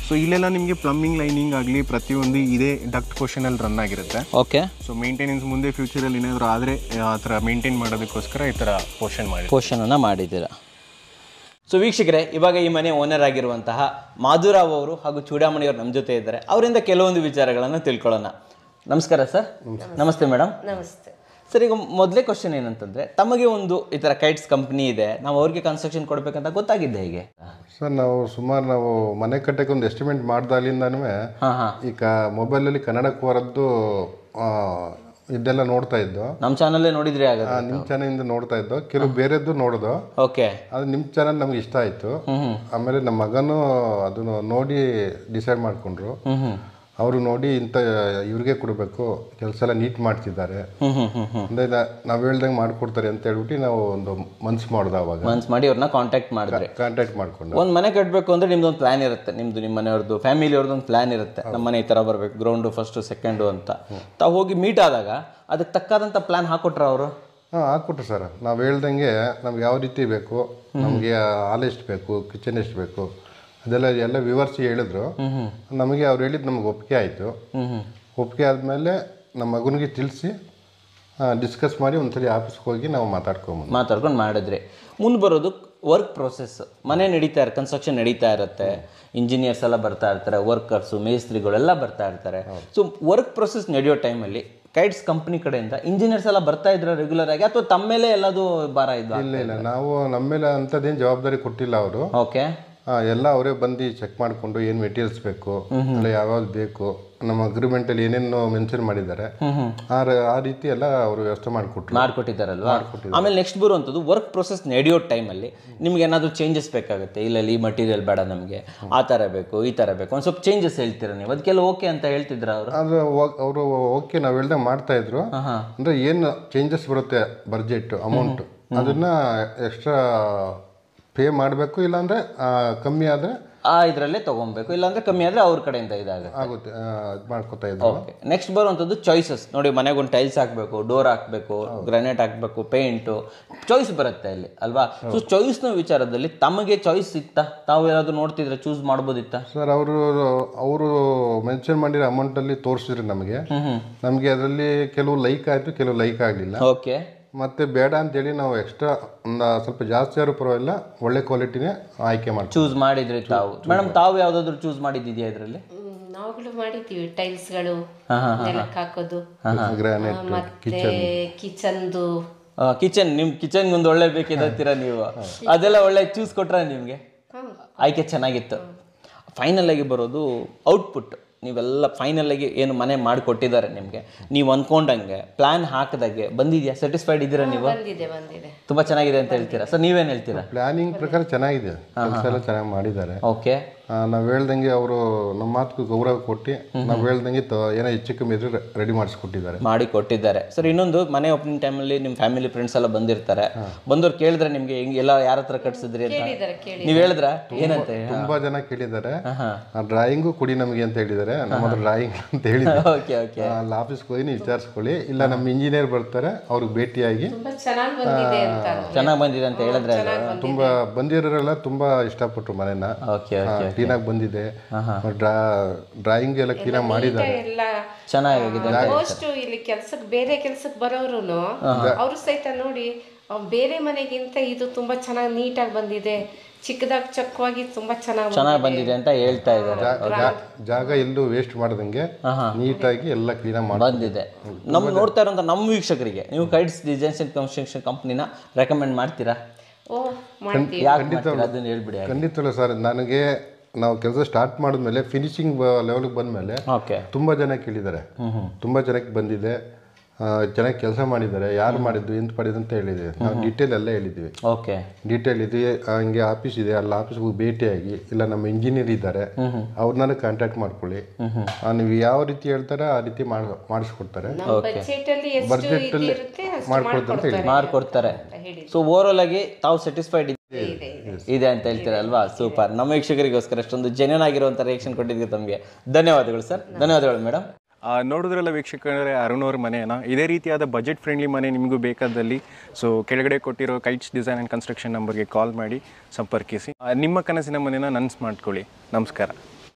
C: ಸೊ ಇಲ್ಲೆಲ್ಲ ನಿಮಗೆ ಪ್ಲಂಬಿಂಗ್ ಲೈನಿಂಗ್ ಆಗಲಿ ಪ್ರತಿಯೊಂದು ಇದೇ ಡಕ್ಟ್ ಪೋರ್ಷನಲ್ಲಿ ರನ್ ಆಗಿರುತ್ತೆ.
B: ಓಕೆ.
C: ಸೊ ಮೇಂಟೆನೆನ್ಸ್ ಮುಂದೆ ಫ್ಯೂಚರಲ್ಲಿ ಏನಾದರೂ ಆದರೆ ಆ ಥರ ಮೇಂಟೈನ್ ಮಾಡೋದಕ್ಕೋಸ್ಕರ ಈ ಥರ ಪೋರ್ಷನನ್ನು
B: ಮಾಡಿದ್ದೀರಾ. ಸೊ ವೀಕ್ಷಕರೇ, ಇವಾಗ ಈ ಮನೆ ಓನರ್ ಆಗಿರುವಂತಹ ಮಾಧುರಾವ್ ಅವರು ಹಾಗೂ ಚೂಡಾಮಣಿ ಅವರು ನಮ್ಮ ಜೊತೆ ಇದ್ದಾರೆ. ಅವರಿಂದ ಕೆಲವೊಂದು ವಿಚಾರಗಳನ್ನು ತಿಳ್ಕೊಳ್ಳೋಣ. ನಮಸ್ಕಾರ ಸರ್. ನಮಸ್ತೆ ಮೇಡಮ್.
D: ನಮಸ್ತೆ
B: ಸರ್, ಈಗ ಮೊದಲೇ ಕ್ವಶನ್ ಏನಂತಂದರೆ, ತಮಗೆ ಒಂದು ಈ ಥರ ಕೈಟ್ಸ್ ಕಂಪ್ನಿ ಇದೆ, ನಾವು ಅವ್ರಿಗೆ ಕನ್ಸ್ಟ್ರಕ್ಷನ್ ಕೊಡಬೇಕಂತ ಗೊತ್ತಾಗಿದ್ದೆ ಹೇಗೆ?
D: ಸರ್, ನಾವು ಮನೆ ಕಟ್ಟಕ್ಕೆ ಒಂದು ಎಸ್ಟಿಮೇಟ್ ಮಾಡ್ದಾಗಲಿಂದನೂ ಈಗ ಮೊಬೈಲಲ್ಲಿ ಕನ್ನಡಕ್ಕೆ ಹೊರದ್ದು ಇದೆಲ್ಲ ನೋಡ್ತಾ ಇದ್ದು.
B: ನಮ್ಮ ಚಾನಲ್ಲೇ ನೋಡಿದ್ರಿ? ಆಗ
D: ನಿಮ್ಮ ಚಾನಲಿಂದ ನೋಡ್ತಾ ಇದ್ದು, ಕೆಲವು ಬೇರೆದ್ದು ನೋಡೋದು.
B: ಓಕೆ.
D: ಅದು ನಿಮ್ಮ ಚಾನಲ್ ನಮ್ಗೆ ಇಷ್ಟ ಆಯಿತು. ಆಮೇಲೆ ನಮ್ಮ ಮಗನೂ ಅದನ್ನು ನೋಡಿ ಡಿಸೈಡ್ ಮಾಡಿಕೊಂಡ್ರು. ಅವರು ನೋಡಿ ಇಂಥ ಇವ್ರಿಗೆ ಕೊಡಬೇಕು, ಕೆಲಸ ಎಲ್ಲ ನೀಟ್ ಮಾಡ್ತಿದ್ದಾರೆ ಅಂದರೆ ನಾವು ಹೇಳ್ದಂಗೆ ಮಾಡಿಕೊಡ್ತಾರೆ ಅಂತ ಹೇಳ್ಬಿಟ್ಟು ನಾವು ಒಂದು ಮನ್ಸು ಮಾಡ್ದೆ. ಅವಾಗ
B: ಮನ್ಸು ಮಾಡಿ ಅವ್ರನ್ನ ಕಾಂಟ್ಯಾಕ್ಟ್
D: ಮಾಡ್ಕೊಂಡು
B: ಒಂದು ಮನೆ ಕಟ್ಟಬೇಕು ಅಂದರೆ ನಿಮ್ದೊಂದು ಪ್ಲಾನ್ ಇರುತ್ತೆ, ನಿಮ್ಮ ಮನೆಯವ್ರದ್ದು ಫ್ಯಾಮಿಲಿಯವ್ರದ್ದು ಒಂದು ಪ್ಲಾನ್ ಇರುತ್ತೆ. ನಮ್ಮ ಮನೆ ಈ ಥರ ಬರಬೇಕು, ಗ್ರೌಂಡು ಫಸ್ಟು ಸೆಕೆಂಡು ಅಂತ. ತಾವು ಹೋಗಿ ಮೀಟ್ ಆದಾಗ ಅದಕ್ಕೆ ತಕ್ಕಾದಂಥ ಪ್ಲಾನ್ ಹಾಕೊಟ್ರ ಅವರು?
D: ಹಾಕ್ಕೊಟ್ರು ಸರ್. ನಾವು ಹೇಳ್ದಂಗೆ ನಮ್ಗೆ ಯಾವ ರೀತಿ ಬೇಕು, ನಮಗೆ ಹಾಲ್ ಎಷ್ಟು ಬೇಕು, ಕಿಚನ್ ಎಷ್ಟು ಬೇಕು, ಅದೆಲ್ಲ ವಿವರಿಸಿ ಹೇಳಿದ್ರು. ನಮಗೆ ಅವ್ರು ಹೇಳಿದ್ದು ನಮ್ಗೆ ಒಪ್ಪಿಗೆ ಆಯಿತು. ಒಪ್ಪಿಗೆ ಆದಮೇಲೆ ನಮ್ಮ ಮಗನಿಗೆ ತಿಳಿಸಿ ಡಿಸ್ಕಸ್ ಮಾಡಿ ಒಂದ್ಸಲಿ ಆಫೀಸ್ಗೆ ಹೋಗಿ ನಾವು ಮಾತಾಡ್ಕೊಂಡು
B: ಮಾಡಿದ್ರಿ. ಮುಂದೆ ಬರೋದು ವರ್ಕ್ ಪ್ರೊಸೆಸ್. ಮನೆ ನಡೀತಾ ಕನ್ಸ್ಟ್ರಕ್ಷನ್ ನಡೀತಾ ಇರುತ್ತೆ, ಇಂಜಿನಿಯರ್ಸ್ ಎಲ್ಲ ಬರ್ತಾ ಇರ್ತಾರೆ, ವರ್ಕರ್ಸು ಮೇಸ್ತ್ರಿಗಳೆಲ್ಲ ಬರ್ತಾ ಇರ್ತಾರೆ. ಸೊ ವರ್ಕ್ ಪ್ರೊಸೆಸ್ ನಡೆಯೋ ಟೈಮಲ್ಲಿ ಕೈಟ್ಸ್ ಕಂಪ್ನಿ ಕಡೆಯಿಂದ ಇಂಜಿನಿಯರ್ಸ್ ಎಲ್ಲ ಬರ್ತಾ ಇದ್ರ ರೆಗ್ಯುಲರ್ ಆಗಿ, ಅಥವಾ ತಮ್ಮ ಮೇಲೆ ಎಲ್ಲದು ಭಾರ ಇದ್ದು?
D: ಇಲ್ಲ, ನಾವು ನಮ್ಮ ಮೇಲೆ ಅಂಥದ್ದೇನು ಜವಾಬ್ದಾರಿ ಕೊಟ್ಟಿಲ್ಲ ಅವರು.
B: ಓಕೆ.
D: ಎಲ್ಲ ಅವರೇ ಬಂದು ಚೆಕ್ ಮಾಡಿಕೊಂಡು ಏನು ಮೆಟೀರಿಯಲ್ಸ್ ಬೇಕು, ಇಲ್ಲ ಯಾವ್ದು ಬೇಕು, ನಮ್ಮ ಅಗ್ರಿಮೆಂಟಲ್ಲಿ ಏನೇನು ಮೆನ್ಷನ್ ಮಾಡಿದ್ದಾರೆ ಆ ರೀತಿ ಎಲ್ಲ ಅವರು ವ್ಯವಸ್ಥೆ
B: ಮಾಡಿಕೊಟ್ಟಿದ್ದಾರಲ್ವಾ. ಆಮೇಲೆ ನೆಕ್ಸ್ಟ್ ಬರುವಂಥದ್ದು ವರ್ಕ್ ಪ್ರೊಸೆಸ್ ನಡೆಯೋ ಟೈಮಲ್ಲಿ ನಿಮ್ಗೆ ಏನಾದರೂ ಚೇಂಜಸ್ ಬೇಕಾಗುತ್ತೆ. ಇಲ್ಲ ಈ ಮಟೀರಿಯಲ್ ಬೇಡ ನಮಗೆ, ಆ ಥರ ಬೇಕು, ಈ ಥರ ಬೇಕು, ಒಂದು ಸ್ವಲ್ಪ ಚೇಂಜಸ್ ಹೇಳ್ತೀರಾ ನೀವು? ಅದಕ್ಕೆಲ್ಲ ಓಕೆ ಅಂತ ಹೇಳ್ತಿದ್ರ ಅವರು?
D: ಅವರು ಓಕೆ ನಾವು ಹೇಳ್ದಂಗೆ ಮಾಡ್ತಾ ಇದ್ರು. ಅಂದರೆ ಏನು ಚೇಂಜಸ್ ಬರುತ್ತೆ ಬಡ್ಜೆಟ್ ಅಮೌಂಟ್, ಅದನ್ನ ಎಕ್ಸ್ಟ್ರಾ ಪೇ ಮಾಡಬೇಕು. ಇಲ್ಲಾಂದರೆ ಕಮ್ಮಿ ಆದರೆ
B: ಇದರಲ್ಲೇ ತೊಗೊಬೇಕು, ಇಲ್ಲಾಂದರೆ ಕಮ್ಮಿ ಆದರೆ ಅವ್ರ ಕಡೆಯಿಂದ
D: ಆಗುತ್ತೆ ಮಾಡ್ಕೊತಾ ಇದ್ರು.
B: ಓಕೆ. ನೆಕ್ಸ್ಟ್ ಬರುವಂಥದ್ದು ಚಾಯ್ಸಸ್. ನೋಡಿ, ಮನೆಗೊಂದು ಟೈಲ್ಸ್ ಹಾಕಬೇಕು, ಡೋರ್ ಹಾಕಬೇಕು, ಗ್ರಾನೈಟ್ ಹಾಕಬೇಕು, ಪೇಂಟು, ಚಾಯ್ಸ್ ಬರುತ್ತೆ ಅಲ್ಲಿ ಅಲ್ವಾ? ಸೊ ಚಾಯ್ಸ್ನ ವಿಚಾರದಲ್ಲಿ ತಮಗೆ ಚಾಯ್ಸ್ ಇತ್ತಾ? ತಾವು ಏನಾದರೂ ನೋಡ್ತಿದ್ರೆ ಚೂಸ್ ಮಾಡ್ಬೋದಿತ್ತಾ?
D: ಸರ್, ಅವರು ಮೆನ್ಷನ್ ಮಾಡಿರೋ ಅಮೌಂಟಲ್ಲಿ ತೋರಿಸಿದ್ರು ನಮಗೆ ಅದರಲ್ಲಿ ಕೆಲವು ಲೈಕ್ ಆಯಿತು, ಕೆಲವು ಲೈಕ್ ಆಗಲಿಲ್ಲ.
B: ಓಕೆ.
D: ಮತ್ತೆ ಬೇಡ ಅಂತೇಳಿ ನಾವು ಎಕ್ಸ್ಟ್ರಾ ಒಂದು ಸ್ವಲ್ಪ ಜಾಸ್ತಿ ಆದ್ರೂ ಪರವಾಗಿಲ್ಲ, ಒಳ್ಳೆ ಕ್ವಾಲಿಟಿನೇ ಆಯ್ಕೆ ಮಾಡಿ
B: ಚೂಸ್ ಮಾಡಿದ್ರಿ ತಾವು. ಮೇಡಮ್, ತಾವು ಯಾವುದಾದ್ರು ಚೂಸ್ ಮಾಡಿದ್ದಿದೆಯಾ ಇದರಲ್ಲಿ?
E: ನಾವುಗಳು ಮಾಡಿದ್ದೀವಿ. ಟೈಲ್ಸ್ಗಳು, ನೆಲಕ್ಕೆ ಹಾಕೋದು,
D: ಗ್ರಾನೈಟ್,
E: ಮತ್ತೆ ಕಿಚನ್ದು.
B: ನಿಮ್ ಕಿಚನ್ ಒಂದು ಒಳ್ಳೆ ಬೇಕಿದ್ದೀರಾ ನೀವು? ಅದೆಲ್ಲ ಒಳ್ಳೆ ಚೂಸ್ ಕೊಟ್ರ ನಿಮ್ಗೆ? ಆಯ್ಕೆ ಚೆನ್ನಾಗಿತ್ತು. ಫೈನಲ್ ಆಗಿ ಬರೋದು ಔಟ್ಪುಟ್. ನೀವೆಲ್ಲ ಫೈನಲ್ ಆಗಿ ಏನು ಮನೆ ಮಾಡಿಕೊಟ್ಟಿದ್ದಾರೆ ನಿಮಗೆ, ನೀವು ಅಂದ್ಕೊಂಡಂಗೆ ಪ್ಲಾನ್ ಹಾಕಿದಾಗೆ ಬಂದಿದೆಯಾ? ಸ್ಯಾಟಿಸ್ಫೈಡ್ ಇದ್ದೀರಾ ನೀವು? ತುಂಬಾ ಚೆನ್ನಾಗಿದೆ ಅಂತ ಹೇಳ್ತೀರಾ ಸರ್? ನೀವೇನು ಹೇಳ್ತೀರಾ?
D: ಪ್ಲಾನಿಂಗ್ ಪ್ರಕಾರ ಚೆನ್ನಾಗಿದೆ, ಕೆಲಸ ಎಲ್ಲ ಚೆನ್ನಾಗಿ ಮಾಡಿದ್ದಾರೆ.
B: ಓಕೆ.
D: ನಾವು ಹೇಳ್ದಂಗೆ ಅವರು ನಮ್ಮ ಮಾತು ಗೌರವ ಕೊಟ್ಟು ನಾವು ಹೇಳ್ದಂಗೆ ಏನೋ ಹೆಚ್ಚು ಕಮ್ಮಿ ಇದ್ರೆ ರೆಡಿ ಮಾಡಿಕೊಟ್ಟಿದ್ದಾರೆ
B: ಸರ್. ಇನ್ನೊಂದು, ಮನೆ ಓಪನಿಂಗ್ ಟೈಮಲ್ಲಿ ನಿಮ್ಮ ಫ್ಯಾಮಿಲಿ ಫ್ರೆಂಡ್ಸ್ ಎಲ್ಲ ಬಂದಿರ್ತಾರೆ, ಬಂದವ್ರು ಕೇಳಿದ್ರೆ ನಿಮ್ಗೆ ಎಲ್ಲ ಯಾರ ಹತ್ರ ಕಟ್ಸಿದ್ರಿ ಅಂತ ನೀವು ಹೇಳಿದ್ರ? ಏನಂತ?
D: ತುಂಬಾ ಜನ ಕೇಳಿದ್ದಾರೆ. ಡ್ರಾಯಿಂಗು ಕೊಡಿ ನಮಗೆ ಅಂತ ಹೇಳಿದ್ದಾರೆ. ನಮ್ಮ ಹತ್ರ ಡ್ರಾಯಿಂಗ್ ಅಂತ ಹೇಳಿದ್ದಾರೆ. ಅಲ್ಲಿ ಆಫೀಸ್ಗೆ ಹೋಗಿ ವಿಚಾರಿಸ್ಕೊಳ್ಳಿ, ಇಲ್ಲ ನಮ್ಮ ಇಂಜಿನಿಯರ್ ಬರ್ತಾರೆ, ಅವ್ರಿಗೆ ಭೇಟಿಯಾಗಿ
B: ಚೆನ್ನಾಗಿ ಬಂದಿದೆ ಅಂತ ಹೇಳಿದ್ರೆ.
D: ತುಂಬಾ ಬಂದಿರೋರೆಲ್ಲ ತುಂಬಾ ಇಷ್ಟಪಟ್ಟರು ಮನೆನ. ಕ್ಲೀನಾಗಿ ಬಂದಿದೆ, ಡ್ರಾಯಿಂಗ್ ಎಲ್ಲ ಕ್ಲೀನಾಗಿ ಮಾಡಿದ್ದಾರೆ,
B: ಚೆನ್ನಾಗಿದೆ.
E: ಇಲ್ಲಿ ಕೆಲ್ಸಕ್ಕೆ ಬೇರೆ ಕೆಲ್ಸಕ್ಕೆ ಬರೋರು ಅವರು ಸಹಿತ ನೋಡಿ ಬೇರೆ ಮನೆಗಿಂತ ಇದು ತುಂಬಾ ಚೆನ್ನಾಗಿ ನೀಟಾಗಿ ಬಂದಿದೆ, ಚಿಕ್ಕದಾಗಿ ಚಕ್ಕವಾಗಿ ತುಂಬಾ ಚೆನ್ನಾಗಿ
B: ಬಂದಿದೆ ಅಂತ ಹೇಳ್ತಾ ಇದ್ದಾರೆ.
D: ಜಾಗ ಎಲ್ಲೂ ವೇಸ್ಟ್ ಮಾಡ್ದಂಗೆ ನೀಟಾಗಿ ಎಲ್ಲ ಕ್ಲೀನಾಗಿ
B: ಬಂದಿದೆ. ನಮ್ಮ ನೋಡ್ತಾ ಇರೋಂಥ ನಮ್ಮ ವೀಕ್ಷಕರಿಗೆ ನೀವು ಕೈಟ್ಸ್ ಡಿಸೈನ್ಸ್ ಅಂಡ್ ಕನ್ಸ್ಟ್ರಕ್ಷನ್ ಕಂಪ್ನಿನ ರೆಕಮೆಂಡ್ ಮಾಡ್ತೀರಾ?
D: ಖಂಡಿತವಲ್ಲ ಸರ್. ನಾವು ಕೆಲಸ ಸ್ಟಾರ್ಟ್ ಮಾಡಿದ್ಮೇಲೆ ಫಿನಿಶಿಂಗ್ ಲೆವೆಲ್ಗೆ ಬಂದಮೇಲೆ ತುಂಬ ಜನ ಕೇಳಿದ್ದಾರೆ, ತುಂಬ ಜನಕ್ಕೆ ಬಂದಿದೆ, ಚೆನ್ನಾಗಿ ಕೆಲಸ ಮಾಡಿದ್ದಾರೆ, ಯಾರು ಮಾಡಿದ್ದು ಎಂತ ಮಾಡಿದ್ದು ಅಂತ ಹೇಳಿದ್ದೀವಿ. ನಾವು ಡೀಟೇಲ್ ಎಲ್ಲ ಹೇಳಿದ್ದೀವಿ.
B: ಓಕೆ.
D: ಡೀಟೇಲ್ ಇದೆ, ಹಂಗೆ ಆಫೀಸ್ ಇದೆ, ಅಲ್ಲಿ ಆಫೀಸ್ಗೆ ಹೋಗಿ ಭೇಟಿಯಾಗಿ, ಇಲ್ಲ ನಮ್ಮ ಇಂಜಿನಿಯರ್ ಇದ್ದಾರೆ ಅವ್ರನ್ನ ಕಾಂಟ್ಯಾಕ್ಟ್ ಮಾಡ್ಕೊಳ್ಳಿ, ನೀವು ಯಾವ ರೀತಿ ಹೇಳ್ತಾರೆ ಆ ರೀತಿ ಮಾಡಿಸ್ಕೊಡ್ತಾರೆ, ಬಜೆಟಲ್ಲಿ
B: ಮಾಡ್ಕೊಡ್ತಾರೆ. ಸೊ ಓವರಾಲ್ ಆಗಿ ತಾವು ಸ್ಯಾಟಿಸ್ಫೈಡ್ ಇದೆ ಅಂತ ಹೇಳ್ತೀರಲ್ವಾ? ಸೂಪರ್. ನಮ್ಮ ವೀಕ್ಷಕರಿಗೋಸ್ಕರ ಅಷ್ಟೊಂದು ಜೆನ್ಯೂನ್ ಆಗಿರುವಂಥ ರಿಯಾಕ್ಷನ್ ಕೊಟ್ಟಿದ್ದಕ್ಕೆ ತಮಗೆ ಧನ್ಯವಾದಗಳು ಸರ್. ಧನ್ಯವಾದಗಳು ಮೇಡಮ್.
C: ನೋಡಿದ್ರಲ್ಲ ವೀಕ್ಷಕರೇ, ಅರುಣ್ ಅವ್ರ ಮನೆಯನ್ನು ಇದೇ ರೀತಿಯಾದ ಬಜೆಟ್ ಫ್ರೆಂಡ್ಲಿ ಮನೆ ನಿಮಗೂ ಬೇಕಾದಲ್ಲಿ ಸೊ ಕೆಳಗಡೆ ಕೊಟ್ಟಿರೋ ಕೈಟ್ಸ್ ಡಿಸೈನ್ ಆ್ಯಂಡ್ ಕನ್ಸ್ಟ್ರಕ್ಷನ್ ನಂಬರ್ಗೆ ಕಾಲ್ ಮಾಡಿ ಸಂಪರ್ಕಿಸಿ ನಿಮ್ಮ ಕನಸಿನ ಮನೆಯನ್ನು ನನಸು ಮಾಡ್ಕೊಳ್ಳಿ. ನಮಸ್ಕಾರ.